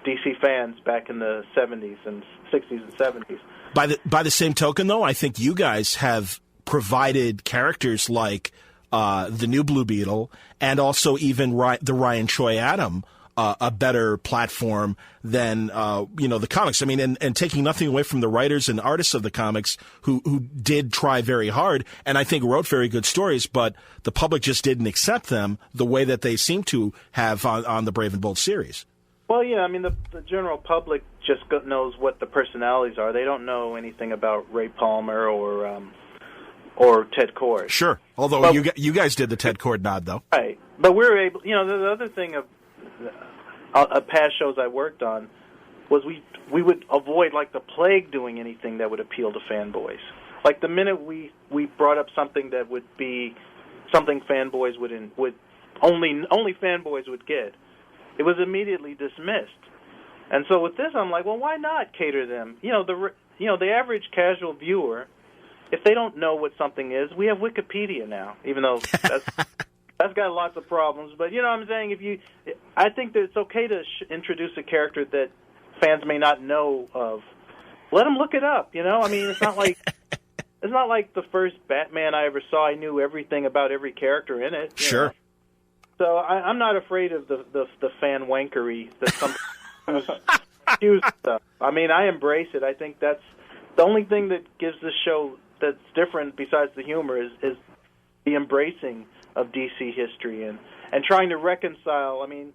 DC fans back in the 70s and 60s and 70s. By the same token, though, I think you guys have provided characters like the new Blue Beetle and also even the Ryan Choi Atom a better platform than the comics. I mean, and taking nothing away from the writers and artists of the comics who did try very hard and I think wrote very good stories, but the public just didn't accept them the way that they seem to have on the Brave and Bold series. Well, yeah, I mean, the general public just knows what the personalities are. They don't know anything about Ray Palmer or Ted Kord. Sure, although you guys did the Ted Kord nod, though. Right, but we were able, the other thing of past shows I worked on was we would avoid like the plague doing anything that would appeal to fanboys. Like the minute we brought up something that would be something fanboys would only fanboys would get, it was immediately dismissed. And so with this, I'm like, well, why not cater them? The average casual viewer, if they don't know what something is, we have Wikipedia now, even though that's got lots of problems. But what I'm saying? I think that it's okay to introduce a character that fans may not know of, let them look it up. I mean, it's not like the first Batman I ever saw. I knew everything about every character in it. Sure. So I'm not afraid of the fan wankery that some use stuff. I mean, I embrace it. I think that's the only thing that gives this show that's different besides the humor is the embracing of DC history and trying to reconcile. I mean,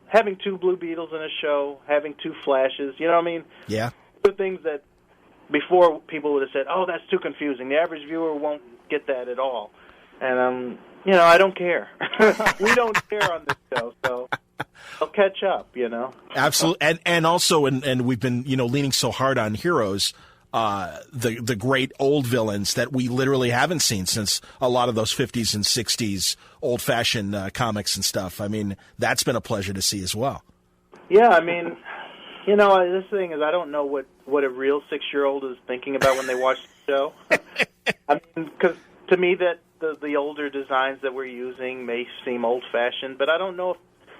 having 2 Blue Beetles in a show, having 2 Flashes. I mean, Yeah. The things that before people would have said, "Oh, that's too confusing." The average viewer won't get that at all, and I don't care. We don't care on this show, so I'll catch up. Absolutely, and also, and we've been leaning so hard on heroes, the great old villains that we literally haven't seen since a lot of those 50s and 60s old-fashioned comics and stuff. I mean, that's been a pleasure to see as well. Yeah, I mean, this thing is, I don't know what a real 6-year-old is thinking about when they watch the show. I mean, because to me that the older designs that we're using may seem old-fashioned, but I don't know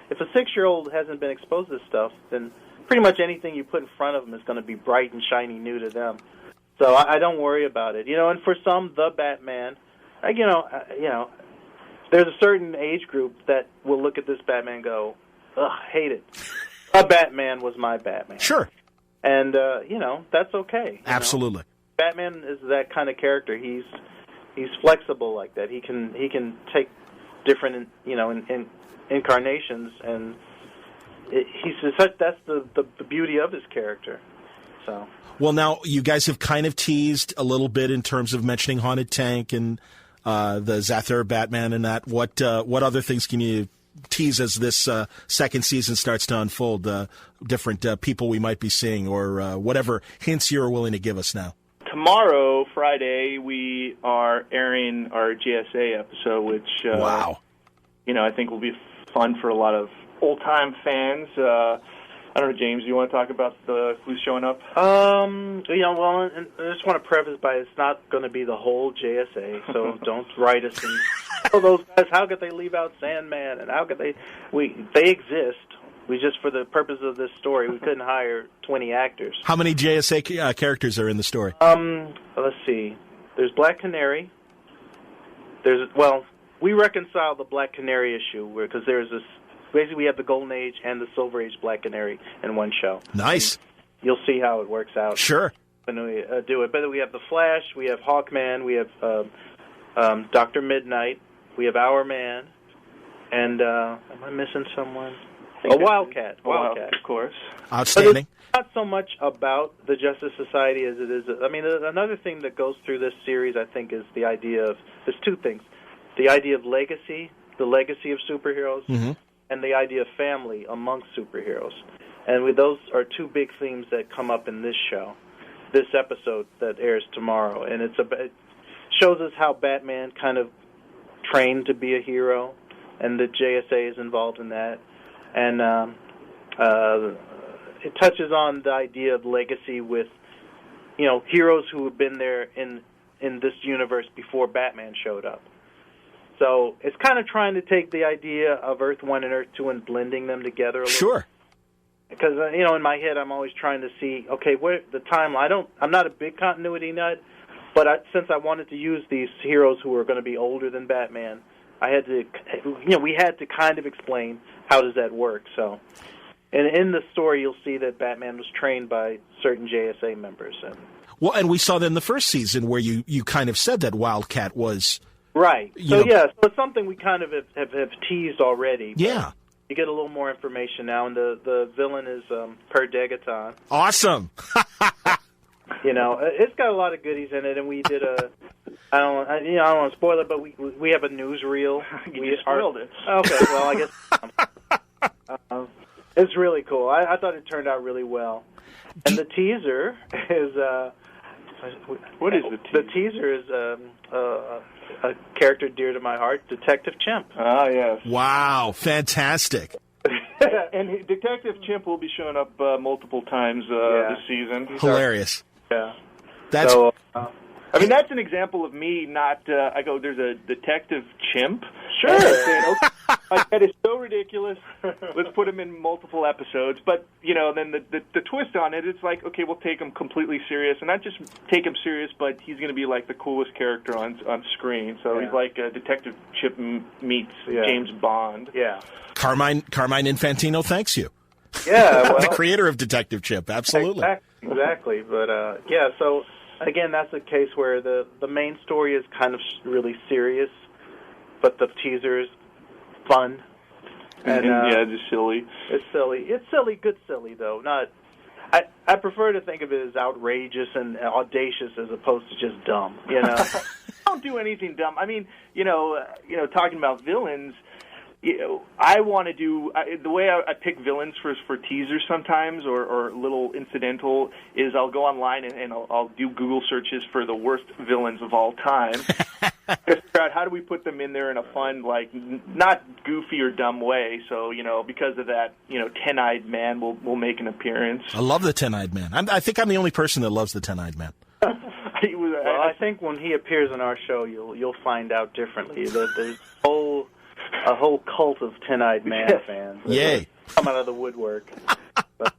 if a 6-year-old hasn't been exposed to this stuff, then pretty much anything you put in front of them is going to be bright and shiny new to them. So I don't worry about it. And for some, the Batman, there's a certain age group that will look at this Batman and go, ugh, hate it. A Batman was my Batman. Sure. And, that's okay. Absolutely. Batman is that kind of character. He's flexible like that. He can take different, incarnations, and that's the beauty of his character. So. Well, now you guys have kind of teased a little bit in terms of mentioning Haunted Tank and the Zathura Batman and that. What other things can you tease as this second season starts to unfold? Different people we might be seeing, or whatever hints you're willing to give us now. Tomorrow, Friday, we are airing our JSA episode, which wow, I think will be fun for a lot of old-time fans. I don't know, James, do you want to talk about who's showing up? And I just want to preface by it's not going to be the whole JSA, so don't write us and tell those guys, how could they leave out Sandman, and how could they exist. We just, for the purpose of this story, we couldn't hire 20 actors. How many JSA characters are in the story? Let's see. There's Black Canary. We reconcile the Black Canary issue because there's this. Basically, we have the Golden Age and the Silver Age Black Canary in one show. Nice. And you'll see how it works out. Sure. When we do it. But we have the Flash, we have Hawkman, we have Dr. Midnight, we have Our Man, and am I missing someone? Wildcat. Wildcat, of course. Outstanding. But it's not so much about the Justice Society as it is. I mean, another thing that goes through this series, I think, is the idea of, there's 2 things. The idea of legacy, the legacy of superheroes, and the idea of family amongst superheroes. And those are 2 big themes that come up in this show, this episode that airs tomorrow. And it shows us how Batman kind of trained to be a hero, and the JSA is involved in that. And it touches on the idea of legacy with, heroes who have been there in this universe before Batman showed up. So it's kind of trying to take the idea of Earth 1 and Earth 2 and blending them together a little. Sure. Because, in my head I'm always trying to see, okay, where the timeline. I'm not a big continuity nut, but since I wanted to use these heroes who are going to be older than Batman, I had to, we had to kind of explain how does that work. So, and in the story you'll see that Batman was trained by certain JSA members. And we saw that in the first season where you kind of said that Wildcat was... Right. So it's something we kind of have teased already. Yeah. You get a little more information now, and the villain is Per Degaton. Awesome. It's got a lot of goodies in it, and we did I don't want to spoil it, but we have a newsreel. You just spoiled it. Okay, well, I guess it's really cool. I thought it turned out really well. And the teaser is... what is the teaser? The teaser is a character dear to my heart, Detective Chimp. Ah, yes. Wow, fantastic. And Detective Chimp will be showing up multiple times this season. Hilarious. Yeah. That's... So, that's an example of me not... I go, there's a Detective Chimp. Sure. Saying, okay, Like, that is so ridiculous. Let's put him in multiple episodes. But, then the twist on it, it's like, okay, we'll take him completely serious. And not just take him serious, but he's going to be like the coolest character on screen. So he's like Detective Chip meets James Bond. Yeah. Carmine Infantino thanks you. Yeah. Well, the creator of Detective Chip. Absolutely. Exactly. But, so, again, that's a case where the main story is kind of really serious, but the teaser is fun. And just silly. It's silly. It's silly, good silly, though. Not. I prefer to think of it as outrageous and audacious as opposed to just dumb. Don't do anything dumb. I mean, talking about villains, I want to do the way I pick villains for teasers sometimes, or little incidental, is I'll go online and I'll do Google searches for the worst villains of all time. Figure out how do we put them in there in a fun, like, not goofy or dumb way. So because of that, Ten-Eyed Man will make an appearance. I love the Ten-Eyed Man. I think I'm the only person that loves the Ten-Eyed Man. I think when he appears in our show, you'll find out differently. There's a whole cult of Ten-Eyed Man fans. Yay! Come out of the woodwork. But,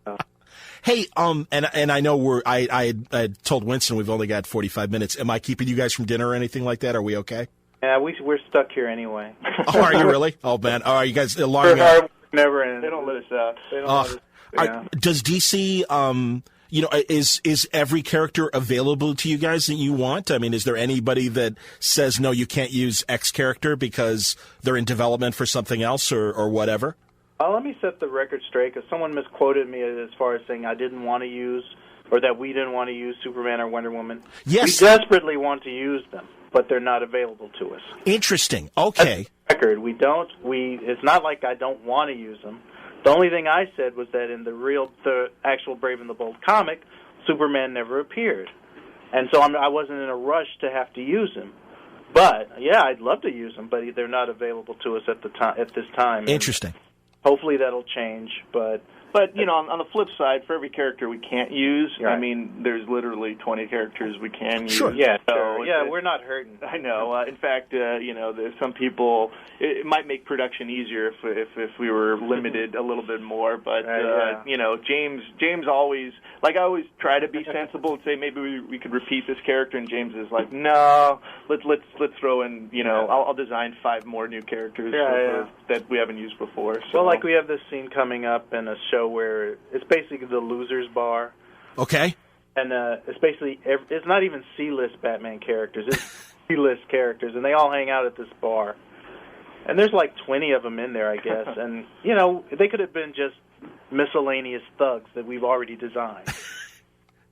hey, and I know I had told Winston we've only got 45 minutes. Am I keeping you guys from dinner or anything like that? Are we okay? Yeah, we're stuck here anyway. Oh, are you really? Oh man, are you guys alarming out? Never ends. They don't let us out. They don't let us, yeah. Does DC? Is every character available to you guys that you want? I mean, is there anybody that says no, you can't use X character because they're in development for something else or whatever? Let me set the record straight, because someone misquoted me as far as saying I didn't want to use, or that we didn't want to use Superman or Wonder Woman. Yes. We desperately want to use them, but they're not available to us. Interesting. Okay. Record. We don't. It's not like I don't want to use them. The only thing I said was that in the actual Brave and the Bold comic, Superman never appeared, and so I wasn't in a rush to have to use him. But yeah, I'd love to use them, but they're not available to us at this time. Interesting. And hopefully that'll change, but on the flip side, for every character we can't use, right. I mean, there's literally 20 characters we can use. Sure. Yeah, so sure. Yeah, we're not hurting. I know. In fact, there's some people. It might make production easier if we were limited a little bit more. But James always, like, I always try to be sensible and say maybe we could repeat this character, and James is like, no, let's throw in. I'll design 5 more new characters that we haven't used before. So. Well, like we have this scene coming up in a show where it's basically the losers bar. Okay. And it's basically it's not even C-list Batman characters; it's C-list characters, and they all hang out at this bar. And there's like 20 of them in there, I guess. And they could have been just miscellaneous thugs that we've already designed.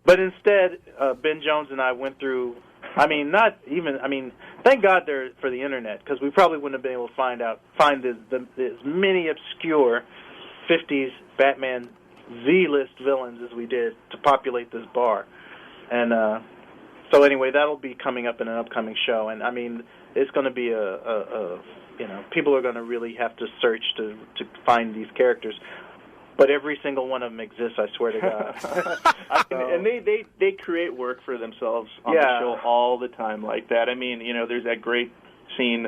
But instead, Ben Jones and I went through. Thank God they're for the internet, because we probably wouldn't have been able to find as many obscure 50s Batman Z-list villains as we did to populate this bar. And so anyway, that'll be coming up in an upcoming show. And I mean, it's going to be people are going to really have to search to find these characters. But every single one of them exists, I swear to God. And they create work for themselves on the show all the time like that. I mean, there's that great scene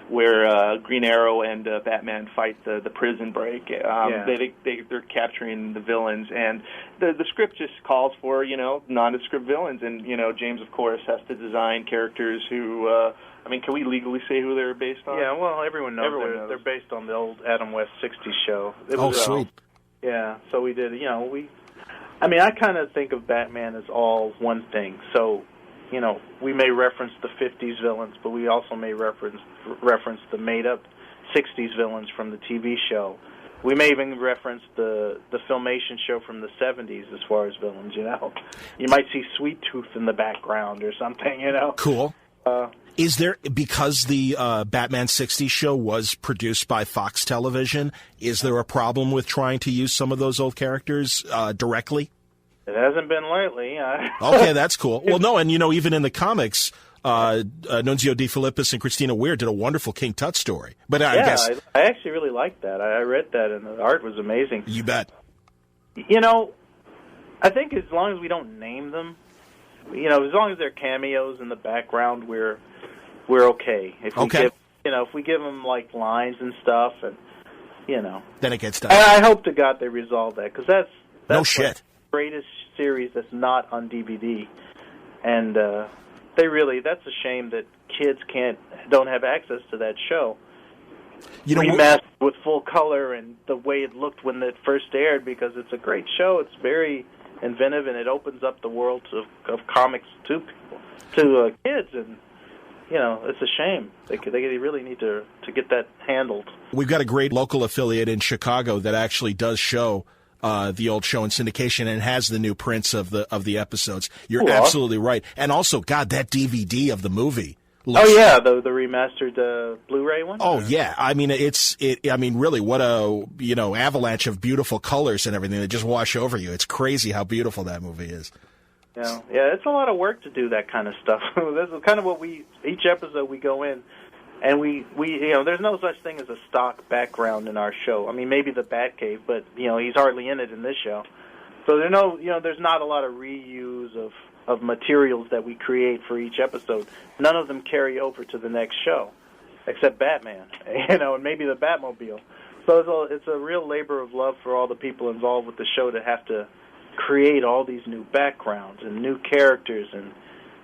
where Green Arrow and Batman fight the prison break. They're capturing the villains, and the script just calls for nondescript villains, and James, of course, has to design characters who. Can we legally say who they're based on? Yeah, well, everyone knows. They're based on the old Adam West 60s show. Sweet. Yeah, so we did, I kind of think of Batman as all one thing. So, we may reference the 50s villains, but we also may reference the made-up 60s villains from the TV show. We may even reference the Filmation show from the 70s as far as villains, You might see Sweet Tooth in the background or something, Cool. Is there, because the Batman 60s show was produced by Fox Television, is there a problem with trying to use some of those old characters directly? It hasn't been lately. Okay, that's cool. Well, no, and even in the comics, Nunzio De Filippis and Christina Weir did a wonderful King Tut story. But I guess I actually really liked that. I read that, and the art was amazing. You bet. I think as long as we don't name them, as long as they're cameos in the background, we're okay. If we give if we give them like lines and stuff, and then it gets done. I hope to God they resolve that, because that's no shit. Like the greatest series that's not on DVD, and that's a shame that kids don't have access to that show. Remastered with full color and the way it looked when it first aired, because it's a great show. It's very inventive, and it opens up the world of comics to kids, and it's a shame. They really need to get that handled. We've got a great local affiliate in Chicago that actually does show the old show in syndication and has the new prints of the episodes. You're absolutely right. And also, God, that DVD of the movie. The remastered Blu-ray one. Oh yeah, I mean really, what a avalanche of beautiful colors and everything that just wash over you. It's crazy how beautiful that movie is. Yeah, it's a lot of work to do that kind of stuff. This is kind of what each episode we go in, and we there's no such thing as a stock background in our show. I mean, maybe the Batcave, but he's hardly in it in this show. So there's not a lot of reuse of materials that we create for each episode. None of them carry over to the next show, except Batman, and maybe the Batmobile. So it's a real labor of love for all the people involved with the show to have to create all these new backgrounds and new characters, and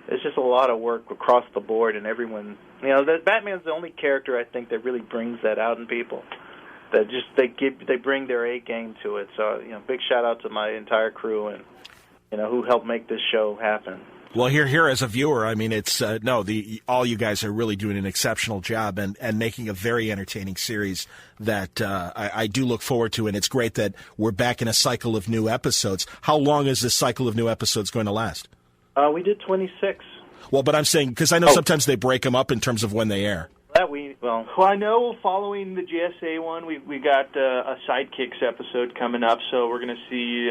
it's just a lot of work across the board. And everyone, Batman's the only character I think that really brings that out in people. That they bring their A game to it. So big shout out to my entire crew and who helped make this show happen. Well, here as a viewer, I mean, it's all you guys are really doing an exceptional job and making a very entertaining series that I do look forward to, and it's great that we're back in a cycle of new episodes. How long is this cycle of new episodes going to last? We did 26. Well, but I'm saying, because I know sometimes they break them up in terms of when they air. Well, I know following the GSA one, we got a Sidekicks episode coming up, so we're going to see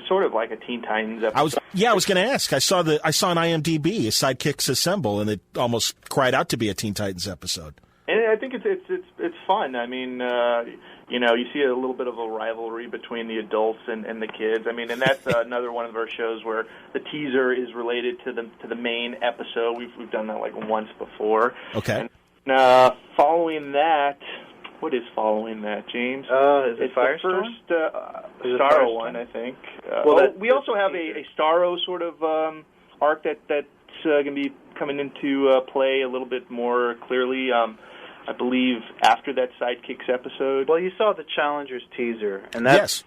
sort of like a Teen Titans episode. I was going to ask. I saw on IMDb Sidekicks Assemble, and it almost cried out to be a Teen Titans episode. And I think it's fun. I mean, you see a little bit of a rivalry between the adults and the kids. I mean, and that's another one of our shows where the teaser is related to the main episode. We've done that like once before. Okay. Following that, what is following that, James? Is it Firestorm? The first Starro one, I think. We also have a Starro sort of arc that's going to be coming into play a little bit more clearly. I believe after that Sidekicks episode. Well, you saw the Challengers teaser, and that's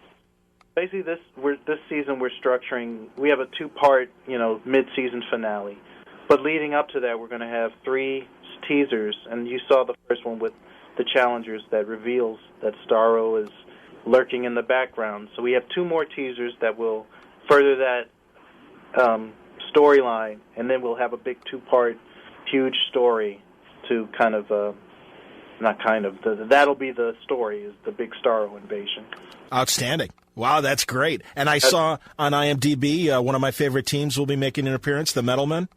basically this season we're structuring. We have a 2-part, mid-season finale, but leading up to that, we're going to have 3 teasers, and you saw the first one with the Challengers that reveals that Starro is lurking in the background. So we have 2 more teasers that will further that storyline, and then we'll have a big 2-part huge story to kind of that'll be the story, is the big Starro invasion. Outstanding. Wow, that's great. And I saw on IMDb one of my favorite teams will be making an appearance, the Metal Men.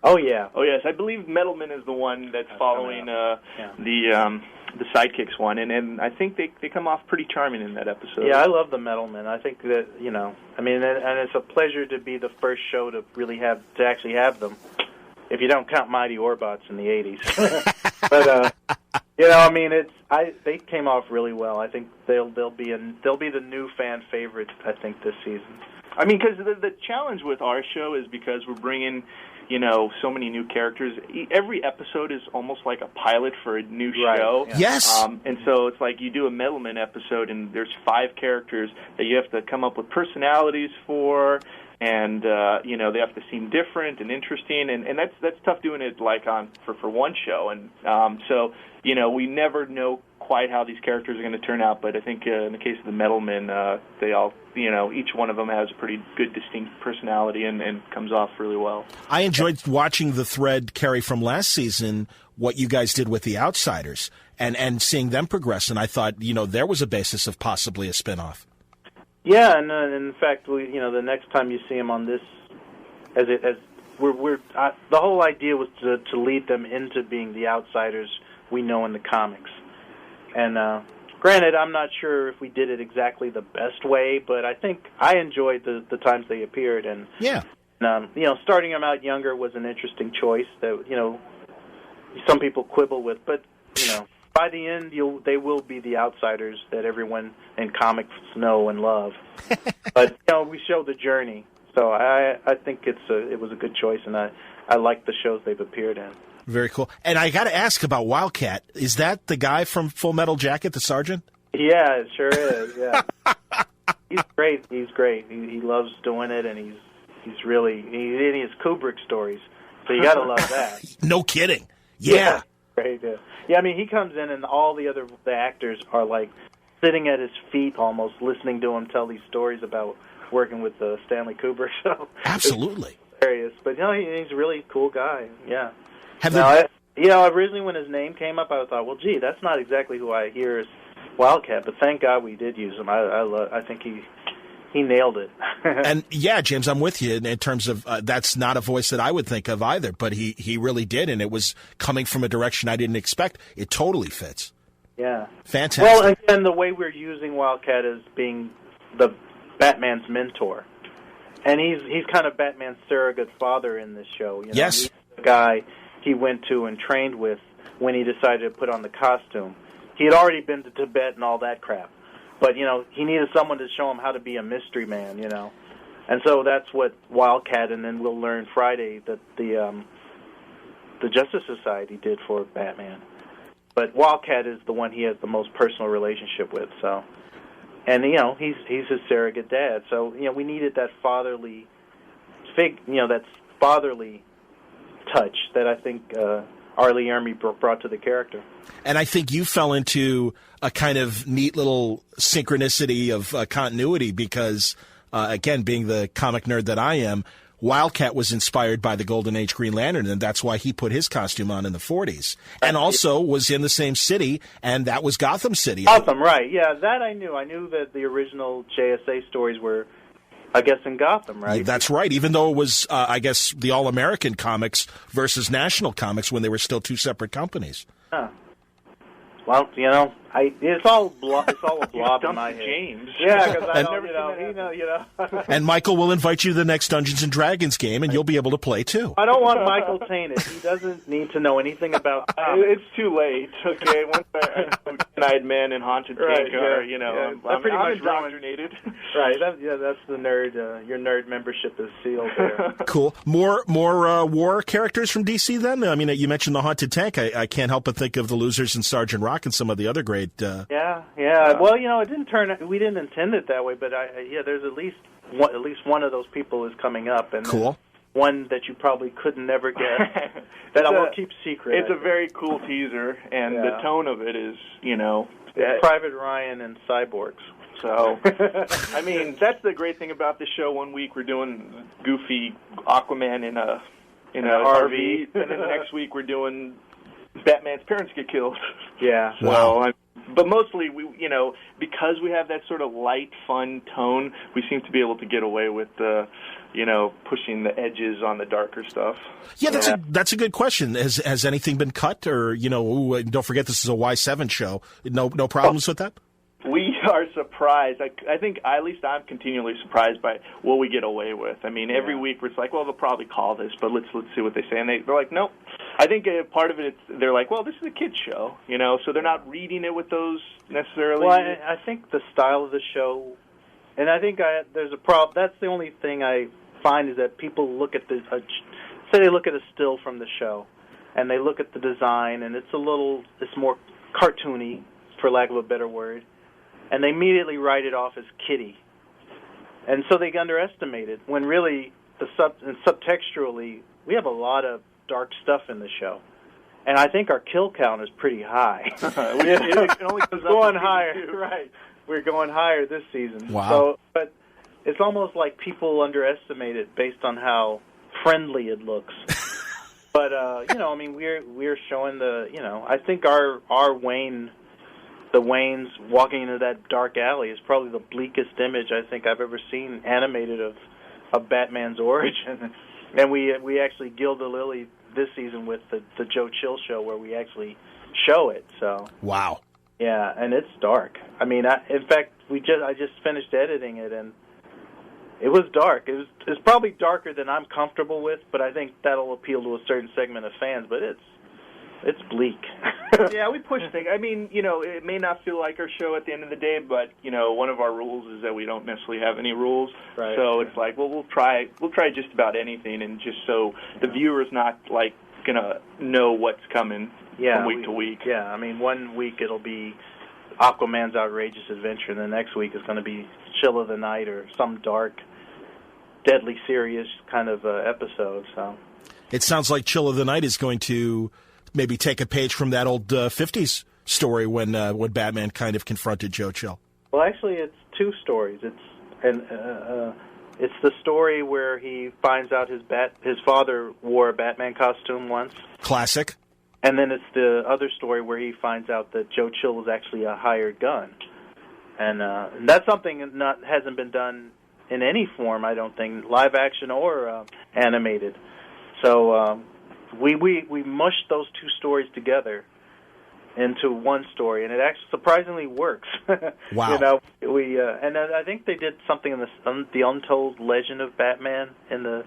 Oh yeah. Oh yes. I believe Metal Men is the one that's following the Sidekicks one, and I think they come off pretty charming in that episode. Yeah, I love the Metal Men. I think that and it's a pleasure to be the first show to really actually have them. If you don't count Mighty Orbots in the '80s, but they came off really well. I think they'll be the new fan favorites. I think this season. I mean, because the challenge with our show is because we're bringing so many new characters. Every episode is almost like a pilot for a new show. Yeah. Yes. And so it's like you do a Metalman episode, and there's 5 characters that you have to come up with personalities for, and they have to seem different and interesting, and that's tough doing it like for one show. And so we never know quite how these characters are going to turn out, but I think in the case of the Metalmen, they all, each one of them has a pretty good distinct personality and comes off really well. I enjoyed watching the thread carry from last season, what you guys did with the Outsiders, and seeing them progress, and I thought, there was a basis of possibly a spinoff. Yeah, and in fact, the next time you see them on this, the whole idea was to lead them into being the Outsiders we know in the comics. And granted, I'm not sure if we did it exactly the best way, but I think I enjoyed the times they appeared. And starting them out younger was an interesting choice that some people quibble with. But by the end, they will be the outsiders that everyone in comics know and love. But we show the journey, so I think it was a good choice, and I like the shows they've appeared in. Very cool. And I got to ask about Wildcat. Is that the guy from Full Metal Jacket, the sergeant? Yeah, it sure is. Yeah, he's great. He's great. He loves doing it, and he's his Kubrick stories. So you got to love that. No kidding. Yeah. Great. Yeah. I mean, he comes in, and all the actors are like sitting at his feet, almost listening to him tell these stories about working with Stanley Kubrick. So absolutely hilarious. But he's a really cool guy. Yeah. Originally when his name came up, I thought, well, gee, that's not exactly who I hear as Wildcat. But thank God we did use him. I think he nailed it. And yeah, James, I'm with you in terms of that's not a voice that I would think of either, but he really did, and it was coming from a direction I didn't expect. It totally fits. Yeah. Fantastic. Well, again, the way we're using Wildcat as being the Batman's mentor. And he's kind of Batman's surrogate father in this show. Yes. He's the guy he went to and trained with when he decided to put on the costume. He had already been to Tibet and all that crap. But, he needed someone to show him how to be a mystery man, And so that's what Wildcat, and then we'll learn Friday that the Justice Society did for Batman. But Wildcat is the one he has the most personal relationship with, so. And, he's his surrogate dad. So, we needed that fatherly that fatherly touch that I think Arlie Ermey brought to the character. And I think you fell into a kind of neat little synchronicity of continuity because, again, being the comic nerd that I am, Wildcat was inspired by the Golden Age Green Lantern, and that's why he put his costume on in the 40s. And also was in the same city, and that was Gotham City. Gotham, right. Yeah, that I knew. I knew that the original JSA stories were, I guess, in Gotham, right? That's right, even though it was, I guess, the All-American Comics versus National Comics when they were still two separate companies. Huh. Well, it's all a blob in my head. James. Yeah, because I don't, And Michael will invite you to the next Dungeons and Dragons game, and you'll be able to play too. I don't want Michael tainted. He doesn't need to know anything about. It's too late. Okay, once Night Man and Haunted Tank are, I'm pretty much indoctrinated. Right. That's the nerd. Your nerd membership is sealed there. Cool. More war characters from DC then. I mean, you mentioned the Haunted Tank. I can't help but think of the Losers and Sergeant Rock and some of the other great. Yeah. Well, it didn't turn. We didn't intend it that way, but there's at least one of those people is coming up, and cool. One that you probably could never guess that I will keep secret. It's a very cool teaser, and the tone of it is, Private Ryan and cyborgs. So, I mean, that's the great thing about the show. One week we're doing goofy Aquaman in a RV, and then the next week we're doing Batman's parents get killed. Yeah. So, wow. But mostly, because we have that sort of light, fun tone, we seem to be able to get away with pushing the edges on the darker stuff. Yeah, that's a good question. Has anything been cut, or don't forget this is a Y7 show. No problems with that. We are surprised. I think at least I'm continually surprised by what we get away with. I mean, every week it's like, well, they'll probably call this, but let's see what they say. And they're like, nope. I think part of it, they're like, well, this is a kid's show, so they're not reading it with those necessarily. Well, I think the style of the show, and I think there's a problem. That's the only thing I find is that people look at say they look at a still from the show, and they look at the design, and it's more cartoony, for lack of a better word. And they immediately write it off as kiddie. And so they underestimate it, when really, subtextually, we have a lot of dark stuff in the show. And I think our kill count is pretty high. It only goes going higher. Right. We're going higher this season. Wow. So, but it's almost like people underestimate it based on how friendly it looks. But, we're showing I think our Wayne... The Waynes walking into that dark alley is probably the bleakest image I think I've ever seen animated of Batman's origin. And we actually gild the lily this season with the Joe Chill show where we actually show it. So wow, yeah, and it's dark. I mean, in fact, I just finished editing it, and it was dark. It's probably darker than I'm comfortable with, but I think that'll appeal to a certain segment of fans. But it's it's bleak. Yeah, we push things. I mean, it may not feel like our show at the end of the day, but one of our rules is that we don't necessarily have any rules. Right. So it's like, well, we'll try just about anything, and just so the viewer's not like gonna know what's coming from week to week. Yeah, I mean, one week it'll be Aquaman's Outrageous Adventure, and the next week is going to be Chill of the Night or some dark, deadly serious kind of episode. So it sounds like Chill of the Night is going to maybe take a page from that old 50s story when Batman kind of confronted Joe Chill. Well, actually, it's two stories. It's the story where he finds out his father wore a Batman costume once. Classic. And then it's the other story where he finds out that Joe Chill was actually a hired gun. And that's something that hasn't been done in any form, I don't think, live action or animated. So we mushed those two stories together into one story, and it actually surprisingly works. Wow. And I think they did something in the Untold Legend of Batman in the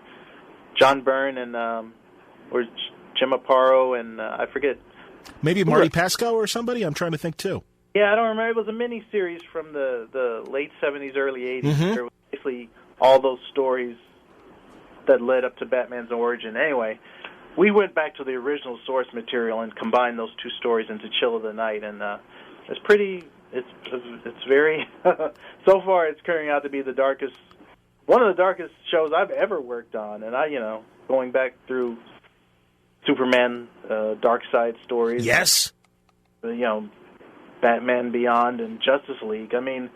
John Byrne and or Jim Aparo and I forget. Maybe Marty Pascoe or somebody? I'm trying to think, too. Yeah, I don't remember. It was a mini-series from the late 70s, early 80s. Mm-hmm. There was basically all those stories that led up to Batman's origin. Anyway, we went back to the original source material and combined those two stories into Chill of the Night, and it's very, so far it's turning out to be one of the darkest shows I've ever worked on, and going back through Superman, Dark Side stories. Yes. Batman Beyond and Justice League. I mean,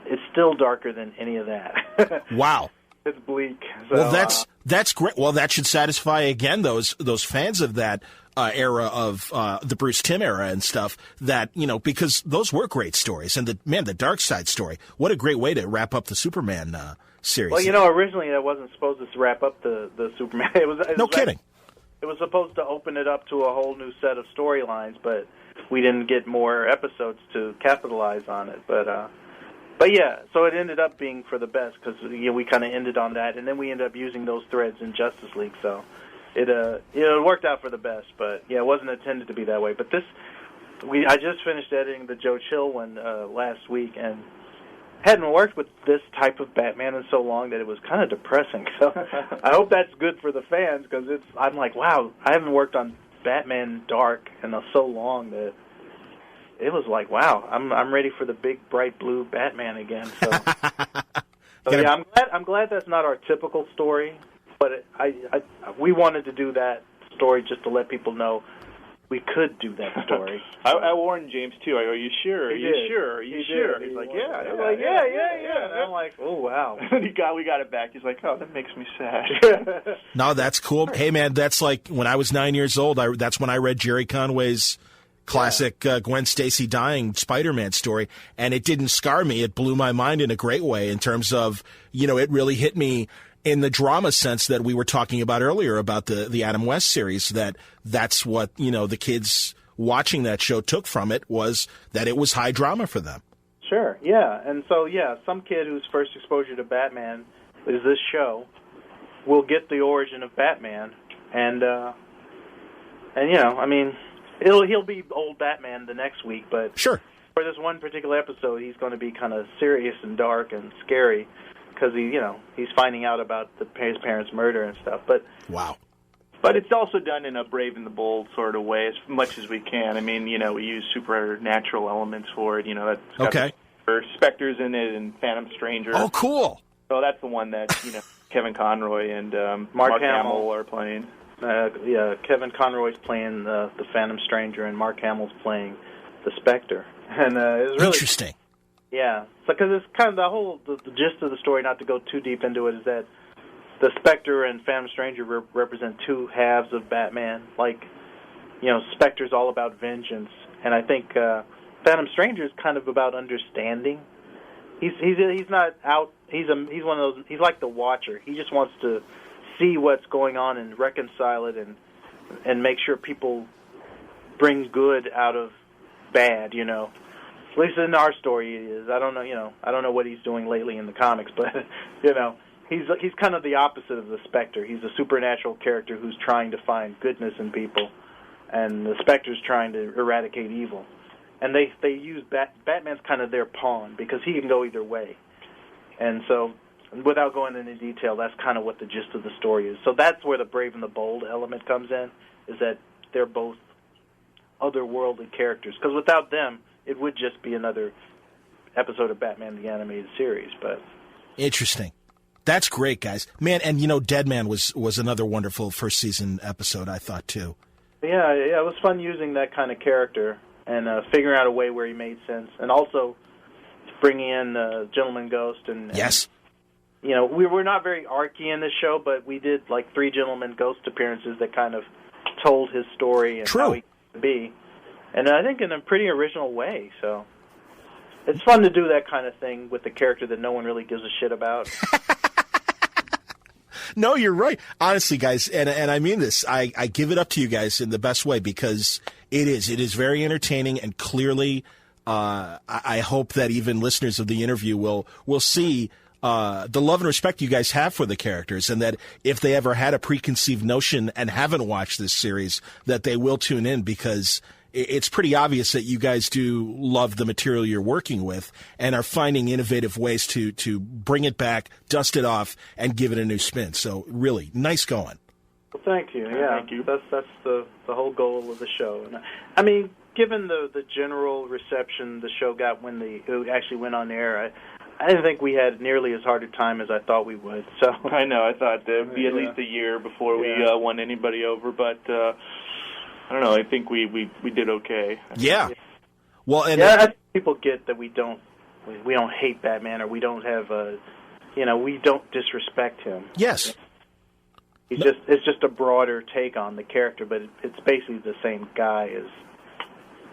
it's still darker than any of that. Wow. It's bleak. So, well, that's great. Well, that should satisfy again those fans of that era of the Bruce Timm era and stuff. That because those were great stories, and the Dark Side story. What a great way to wrap up the Superman series. Well, originally that wasn't supposed to wrap up the Superman. It was no kidding. It was supposed to open it up to a whole new set of storylines, but we didn't get more episodes to capitalize on it. But yeah, so it ended up being for the best because we kind of ended on that, and then we ended up using those threads in Justice League. So it worked out for the best. But yeah, it wasn't intended to be that way. But I just finished editing the Joe Chill one last week, and hadn't worked with this type of Batman in so long that it was kind of depressing. So I hope that's good for the fans because I'm like, wow, I haven't worked on Batman Dark in so long that it was like, wow, I'm ready for the big bright blue Batman again. So, yeah, I'm glad that's not our typical story, but we wanted to do that story just to let people know we could do that story. I warned James too. I go, "Are you sure? Are you sure? Are you sure?" He's like, "Yeah." I'm like, "Yeah." And I'm like, "Oh wow." We got it back. He's like, "Oh, that makes me sad." No, that's cool. Hey man, that's like when I was 9 years old. That's when I read Jerry Conway's classic Gwen Stacy dying Spider-Man story, and it didn't scar me. It blew my mind in a great way in terms of it really hit me in the drama sense that we were talking about earlier about the Adam West series. That's what the kids watching that show took from it, was that it was high drama for them. Sure, yeah, and so some kid whose first exposure to Batman is this show will get the origin of Batman, and I mean, he'll be old Batman the next week, but sure, for this one particular episode, he's going to be kind of serious and dark and scary because he's finding out about his parents' murder and stuff. But wow. But it's also done in a brave and the bold sort of way, as much as we can. I mean, we use supernatural elements for it. That's got specters in it and Phantom Stranger. Oh, cool. So that's the one that Kevin Conroy and Mark Hamill are playing. Kevin Conroy's playing the Phantom Stranger, and Mark Hamill's playing the Spectre. And it's really interesting. Yeah, because it's kind of the gist of the story. Not to go too deep into it, is that the Spectre and Phantom Stranger represent two halves of Batman. Like, Spectre's all about vengeance, and I think Phantom Stranger is kind of about understanding. He's not out. He's one of those. He's like the Watcher. He just wants to see what's going on and reconcile it and make sure people bring good out of bad. At least in our story, he is. I don't know. I don't know what he's doing lately in the comics, but he's kind of the opposite of the Spectre. He's a supernatural character who's trying to find goodness in people, and the Spectre's trying to eradicate evil. And they use Batman's kind of their pawn because he can go either way. And so, without going into detail, that's kind of what the gist of the story is. So that's where the brave and the bold element comes in, is that they're both otherworldly characters. Because without them, it would just be another episode of Batman the Animated Series. But interesting. That's great, guys. Man, and Deadman was another wonderful first season episode, I thought, too. Yeah, it was fun using that kind of character and figuring out a way where he made sense. And also bringing in Gentleman Ghost. Yes. And, we were not very archy in this show, but we did like 3 Gentleman Ghost appearances that kind of told his story and how he came to be. And I think in a pretty original way, so it's fun to do that kind of thing with a character that no one really gives a shit about. No, you're right. Honestly, guys, and I mean this, I give it up to you guys in the best way because it is very entertaining, and clearly I hope that even listeners of the interview will see the love and respect you guys have for the characters, and that if they ever had a preconceived notion and haven't watched this series, that they will tune in, because it's pretty obvious that you guys do love the material you're working with and are finding innovative ways to bring it back, dust it off, and give it a new spin. So really, nice going. Well, thank you. Yeah, Thank you. That's the whole goal of the show. And I mean, given the general reception the show got when it actually went on air, I didn't think we had nearly as hard a time as I thought we would. So I know. I thought it'd be at least a year before we won anybody over, but I don't know. I think we did okay. Yeah. Well, and I think people get that we don't hate Batman, or we don't have we don't disrespect him. Yes. It's just a broader take on the character, but it's basically the same guy as.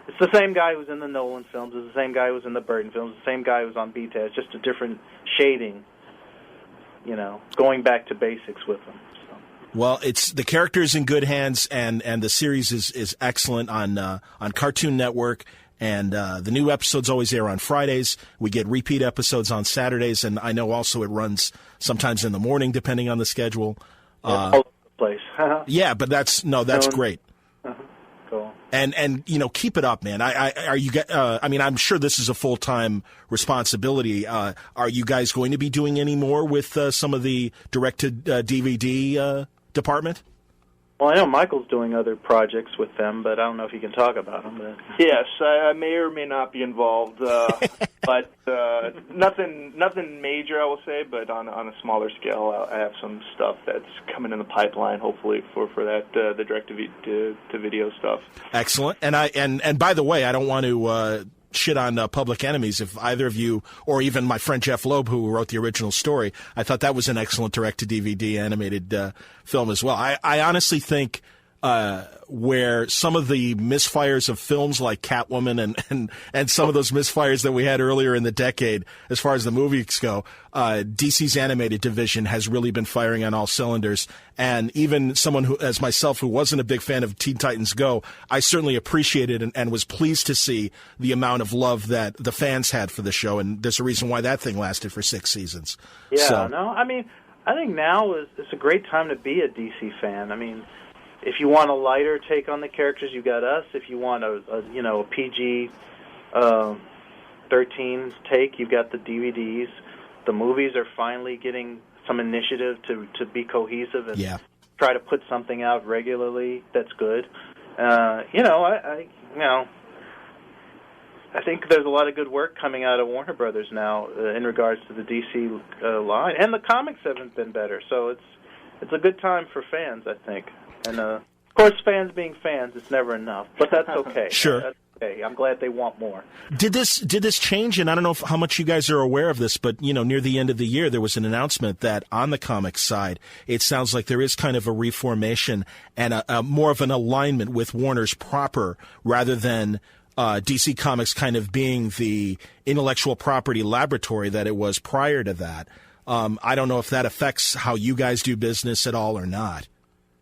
It's the same guy who's in the Nolan films. It's the same guy who's in the Burton films. The same guy who's on BTA. It's just a different shading. Going back to basics with him. So. Well, it's the character's in good hands, and the series is excellent on Cartoon Network, and the new episodes always air on Fridays. We get repeat episodes on Saturdays, and I know also it runs sometimes in the morning depending on the schedule. All over the place. Yeah, but that's great. Cool. And keep it up, man. I'm sure this is a full-time responsibility. Are you guys going to be doing any more with some of the direct-to-DVD department? Well, I know Michael's doing other projects with them, but I don't know if you can talk about them. But. Yes, I may or may not be involved, but nothing major, I will say. But on a smaller scale, I have some stuff that's coming in the pipeline, hopefully for that the direct to video stuff. Excellent. And by the way, I don't want to shit on Public Enemies. If either of you, or even my friend Jeff Loeb, who wrote the original story, I thought that was an excellent direct-to-DVD animated film as well. I honestly think where some of the misfires of films like Catwoman and some of those misfires that we had earlier in the decade, as far as the movies go, DC's animated division has really been firing on all cylinders. And even someone who, as myself, who wasn't a big fan of Teen Titans Go, I certainly appreciated and was pleased to see the amount of love that the fans had for the show. And there's a reason why that thing lasted for 6 seasons. Yeah, I think now is a great time to be a DC fan. I mean, if you want a lighter take on the characters, you got us. If you want a PG 13 take, you've got the DVDs. The movies are finally getting some initiative to be cohesive and try to put something out regularly that's good. I think there's a lot of good work coming out of Warner Brothers now in regards to the DC line, and the comics haven't been better. So it's a good time for fans, I think. And, of course, fans being fans, it's never enough. But that's okay. Sure. That's okay. I'm glad they want more. Did this change? And I don't know how much you guys are aware of this, but, near the end of the year, there was an announcement that on the comics side, it sounds like there is kind of a reformation and a more of an alignment with Warner's proper, rather than DC Comics kind of being the intellectual property laboratory that it was prior to that. I don't know if that affects how you guys do business at all or not.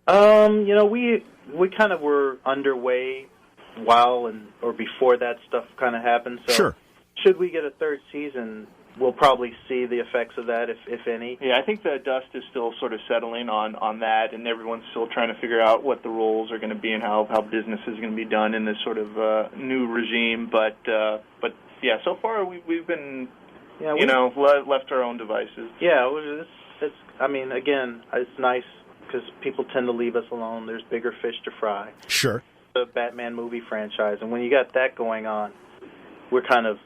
We kind of were underway while or before that stuff kind of happened. So sure. Should we get a third season, we'll probably see the effects of that, if any. Yeah, I think the dust is still sort of settling on that, and everyone's still trying to figure out what the roles are going to be and how business is going to be done in this sort of new regime. But yeah, so far we've been, left to our own devices. Yeah, it's. I mean, again, it's nice because people tend to leave us alone. There's bigger fish to fry. Sure. The Batman movie franchise, and when you got that going on, we're kind of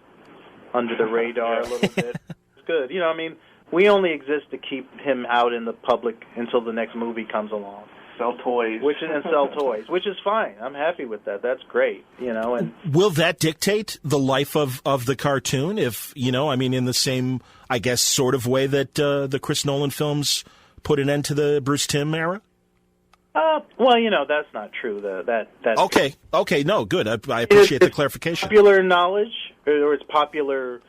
under the radar a little bit. It's good. I mean, we only exist to keep him out in the public until the next movie comes along. Sell toys. And sell toys, which is fine. I'm happy with that. That's great, And will that dictate the life of the cartoon? If, I mean, in the same, I guess, sort of way that the Chris Nolan films put an end to the Bruce Timm era? Well, that's not true. That's Okay. No, good. I appreciate the clarification. Popular knowledge, or it's popular,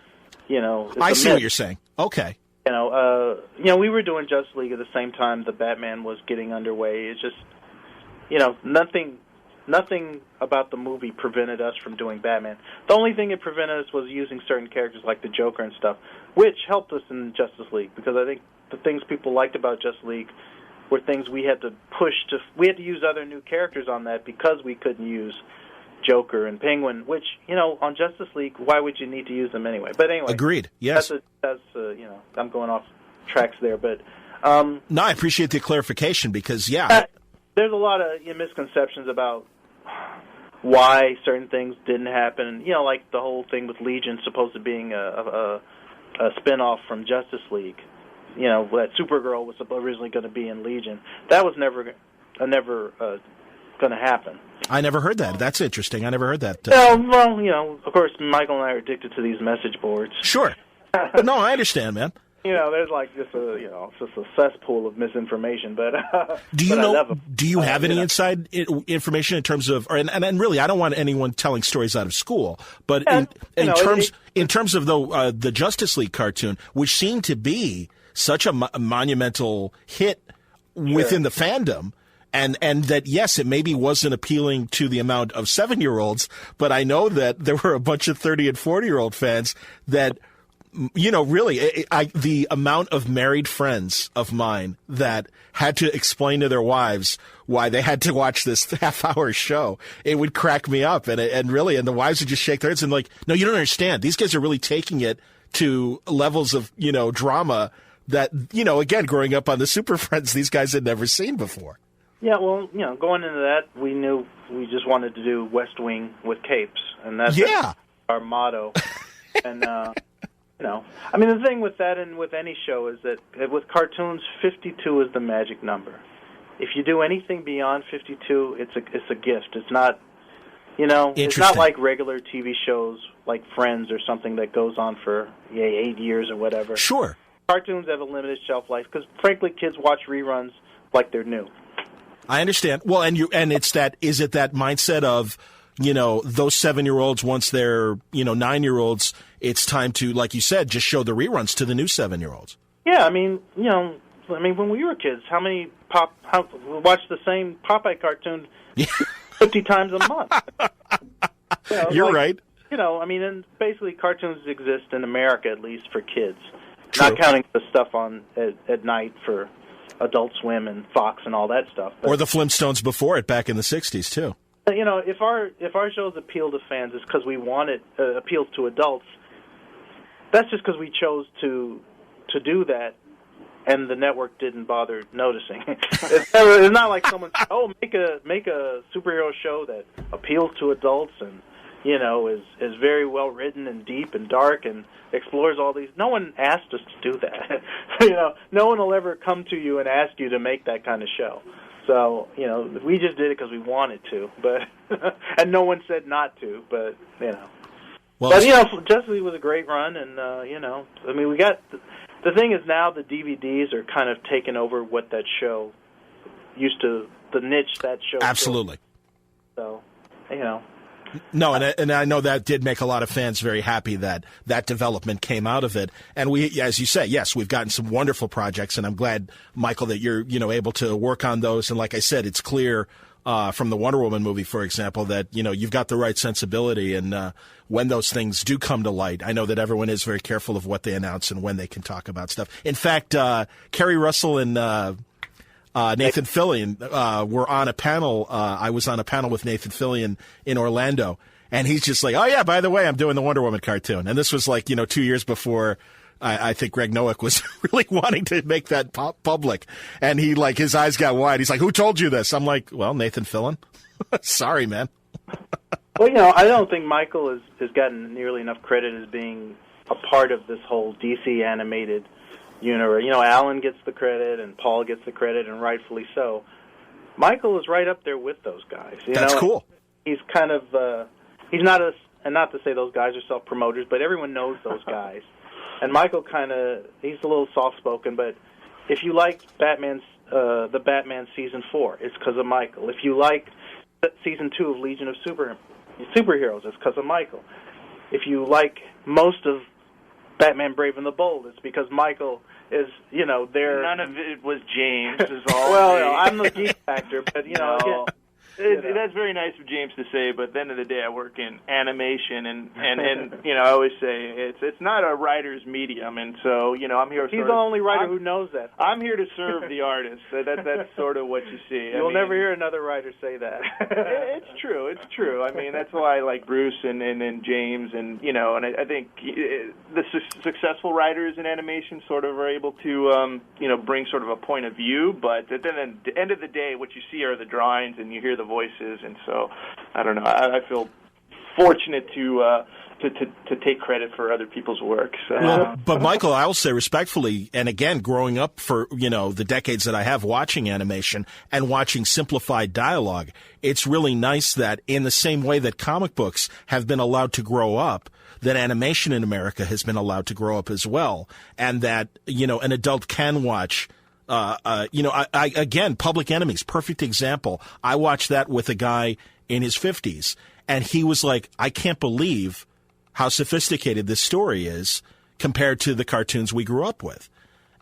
I see what you're saying. Okay. We were doing Justice League at the same time the Batman was getting underway. It's just, nothing about the movie prevented us from doing Batman. The only thing it prevented us was using certain characters like the Joker and stuff, which helped us in Justice League, because I think the things people liked about Justice League were things we had to push to. We had to use other new characters on that because we couldn't use Joker and Penguin, which, on Justice League, why would you need to use them anyway? But anyway. Agreed, yes. That's I'm going off tracks there, but... no, I appreciate the clarification because, there's a lot of misconceptions about why certain things didn't happen. Like the whole thing with Legion supposed to being a spinoff from Justice League. That Supergirl was originally going to be in Legion. That was never going to happen. I never heard that. That's interesting. I never heard that. Well, of course, Michael and I are addicted to these message boards. Sure. No, I understand, man. There's like just it's just a cesspool of misinformation. But do you have any inside information in terms of, and really, I don't want anyone telling stories out of school, but in terms of the Justice League cartoon, which seemed to be such a monumental hit within the fandom. And that, yes, it maybe wasn't appealing to the amount of 7-year-olds, but I know that there were a bunch of 30 and 40-year-old fans that, really, the amount of married friends of mine that had to explain to their wives why they had to watch this half-hour show, it would crack me up. And the wives would just shake their heads and like, no, you don't understand. These guys are really taking it to levels of, drama that, again, growing up on the Super Friends, these guys had never seen before. Yeah, well, going into that, we knew we just wanted to do West Wing with capes, and that's our motto. And, I mean, the thing with that and with any show is that with cartoons, 52 is the magic number. If you do anything beyond 52, it's a gift. It's not, it's not like regular TV shows like Friends or something that goes on for 8 years or whatever. Sure. Cartoons have a limited shelf life because, frankly, kids watch reruns like they're new. I understand. Well, is it that mindset of, those 7-year-olds, once they're, 9-year-olds, it's time to, like you said, just show the reruns to the new 7-year-olds. Yeah, I mean, when we were kids, how many watched the same Popeye cartoon 50 times a month? You're right. And basically cartoons exist in America, at least for kids. True. Not counting the stuff on at night for Adult Swim and Fox and all that stuff. But, or the Flintstones before it back in the 60s, too. If our shows appeal to fans, it's because we want it appeals to adults. That's just because we chose to do that, and the network didn't bother noticing. It's not like someone said, make a superhero show that appeals to adults and is very well written and deep and dark and explores all these. No one asked us to do that. No one will ever come to you and ask you to make that kind of show. So, we just did it because we wanted to, but and no one said not to, but Well, but Justice League was a great run, and we got the thing is now the DVDs are kind of taking over what that show used to, the niche that show. Absolutely. So, No, and I know that did make a lot of fans very happy that development came out of it. And we, as you say, yes, we've gotten some wonderful projects, and I'm glad, Michael, that you're able to work on those. And like I said, it's clear from the Wonder Woman movie, for example, that, you've got the right sensibility. And when those things do come to light, I know that everyone is very careful of what they announce and when they can talk about stuff. In fact, Kerry Russell and Nathan Fillion were on a panel. I was on a panel with Nathan Fillion in Orlando, and he's just like, oh, yeah, by the way, I'm doing the Wonder Woman cartoon. And this was 2 years before I think Greg Noack was really wanting to make that public. And he, his eyes got wide. He's like, who told you this? I'm like, well, Nathan Fillion. Sorry, man. Well, I don't think Michael has gotten nearly enough credit as being a part of this whole DC animated universe. Alan gets the credit and Paul gets the credit, and rightfully so. Michael is right up there with those guys. That's cool. He's kind of, he's not and not to say those guys are self-promoters, but everyone knows those guys. And Michael he's a little soft-spoken, but if you like the Batman Season 4, it's because of Michael. If you like Season 2 of Legion of Superheroes, it's because of Michael. If you like most of Batman Brave and the Bold, it's because Michael is, there. None of it was James. Is all well, I'm the geek factor, but, again... That's very nice of James to say, but at the end of the day, I work in animation, and I always say it's not a writer's medium, and so I'm here. He's the only writer who knows that. I'm here to serve the artist. That's sort of what you see. You'll never hear another writer say that. It's true. It's true. I mean, that's why I like Bruce and James, and and I think the successful writers in animation sort of are able to bring sort of a point of view, but then at the end of the day, what you see are the drawings, and you hear the voices, and so I don't know. I feel fortunate to take credit for other people's work. So. Well, but Michael, I will say respectfully, and again, growing up for the decades that I have watching animation and watching simplified dialogue, it's really nice that in the same way that comic books have been allowed to grow up, that animation in America has been allowed to grow up as well, and that an adult can watch. Again, Public Enemies, perfect example. I watched that with a guy in his 50s, and he was like, I can't believe how sophisticated this story is compared to the cartoons we grew up with.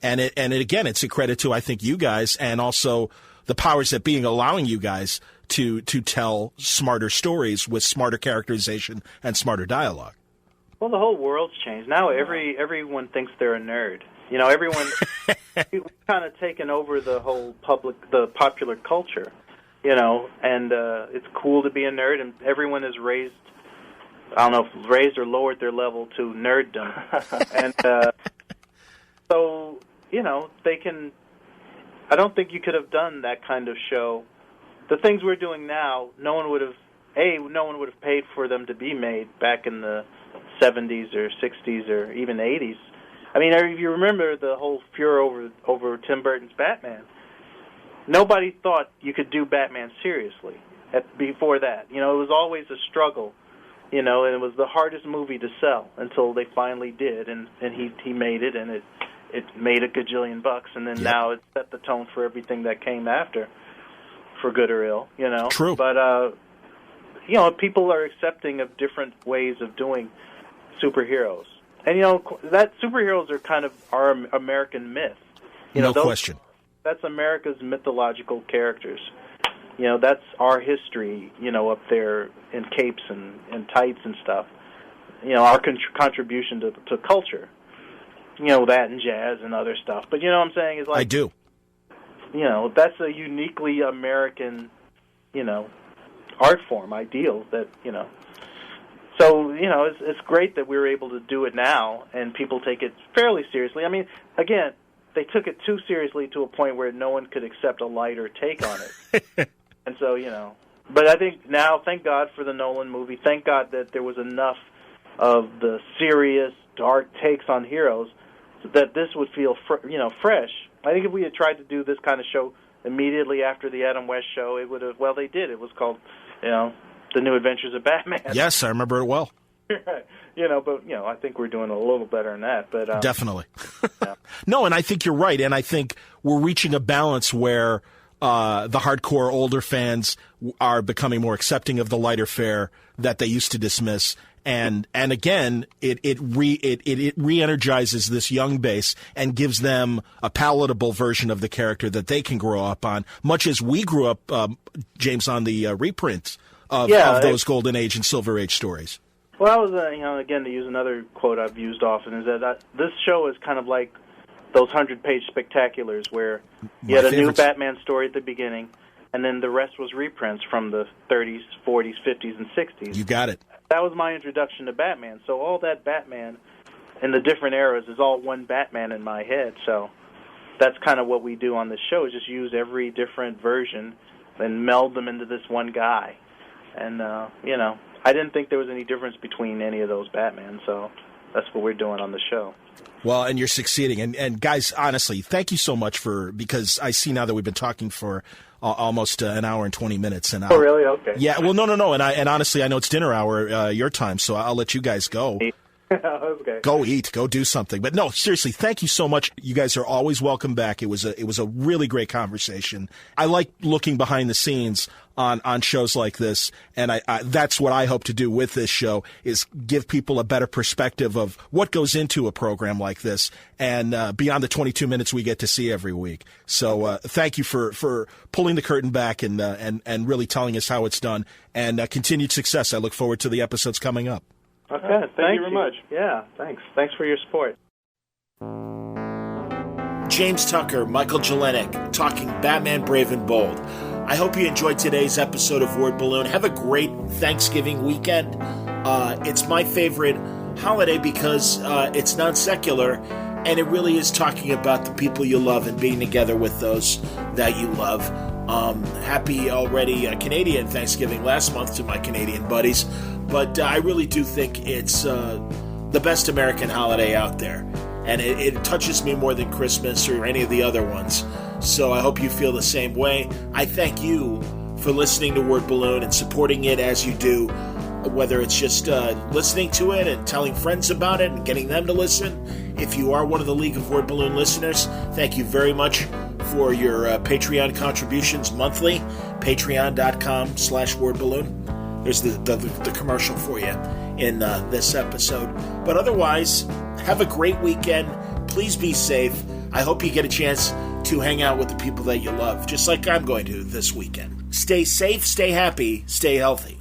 And again, it's a credit to, I think, you guys, and also the powers that be allowing you guys to tell smarter stories with smarter characterization and smarter dialogue. Well, the whole world's changed. Now everyone thinks they're a nerd. Everyone kind of taken over the whole the popular culture, and it's cool to be a nerd, and everyone is raised, I don't know if raised or lowered their level to nerddom. And so, they can, I don't think you could have done that kind of show. The things we're doing now, no one would have paid for them to be made back in the 70s or 60s or even 80s. I mean, if you remember the whole furor over Tim Burton's Batman, nobody thought you could do Batman seriously before that. It was always a struggle, and it was the hardest movie to sell until they finally did, and he made it, and it made a gajillion bucks, and then now it set the tone for everything that came after, for good or ill, True. But, people are accepting of different ways of doing superheroes. And, that superheroes are kind of our American myth. No question. That's America's mythological characters. That's our history, up there in capes and tights and stuff. Our contribution to culture. That and jazz and other stuff. But, what I'm saying is, I do. That's a uniquely American, art form, ideal that, So, it's great that we were able to do it now, and people take it fairly seriously. I mean, again, they took it too seriously to a point where no one could accept a lighter take on it. And so, but I think now, thank God for the Nolan movie. Thank God that there was enough of the serious, dark takes on heroes so that this would feel, fresh. I think if we had tried to do this kind of show immediately after the Adam West show, it would have, well, they did. It was called, The New Adventures of Batman. Yes, I remember it well. But I think we're doing a little better than that. But definitely. No, and I think you're right, and I think we're reaching a balance where the hardcore older fans are becoming more accepting of the lighter fare that they used to dismiss, And again, it re-energizes this young base and gives them a palatable version of the character that they can grow up on, much as we grew up, James, on the reprints of those Golden Age and Silver Age stories. Well, that was, again, to use another quote I've used often, is that this show is kind of like those 100-page spectaculars where you had a new Batman story at the beginning, and then the rest was reprints from the 30s, 40s, 50s, and 60s. You got it. That was my introduction to Batman. So all that Batman in the different eras is all one Batman in my head. So that's kind of what we do on this show, is just use every different version and meld them into this one guy. And, I didn't think there was any difference between any of those Batman, so that's what we're doing on the show. Well, and you're succeeding. And guys, honestly, thank you so much because I see now that we've been talking for almost an hour and 20 minutes. And oh, really? Okay. Yeah, well, no. And honestly, I know it's dinner hour, your time, so I'll let you guys go. Okay. Go eat, go do something. But no, seriously, thank you so much. You guys are always welcome back. It was a really great conversation. I like looking behind the scenes on shows like this, and I that's what I hope to do with this show, is give people a better perspective of what goes into a program like this, and beyond the 22 minutes we get to see every week. So thank you for pulling the curtain back and really telling us how it's done, and continued success. I look forward to the episodes coming up. Okay, thank you very much. Yeah, thanks. Thanks for your support. James Tucker, Michael Jellenick, talking Batman Brave and Bold. I hope you enjoyed today's episode of Word Balloon. Have a great Thanksgiving weekend. It's my favorite holiday because it's non-secular, and it really is talking about the people you love and being together with those that you love. Happy already Canadian Thanksgiving last month to my Canadian buddies, but I really do think it's the best American holiday out there, and it touches me more than Christmas or any of the other ones. So I hope you feel the same way. I thank you for listening to Word Balloon and supporting it as you do, whether it's just listening to it and telling friends about it and getting them to listen. If you are one of the League of Word Balloon listeners, thank you very much for your Patreon contributions monthly. Patreon.com/wordballoon. There's the commercial for you in this episode. But otherwise, have a great weekend. Please be safe. I hope you get a chance to hang out with the people that you love, just like I'm going to this weekend. Stay safe, stay happy, stay healthy.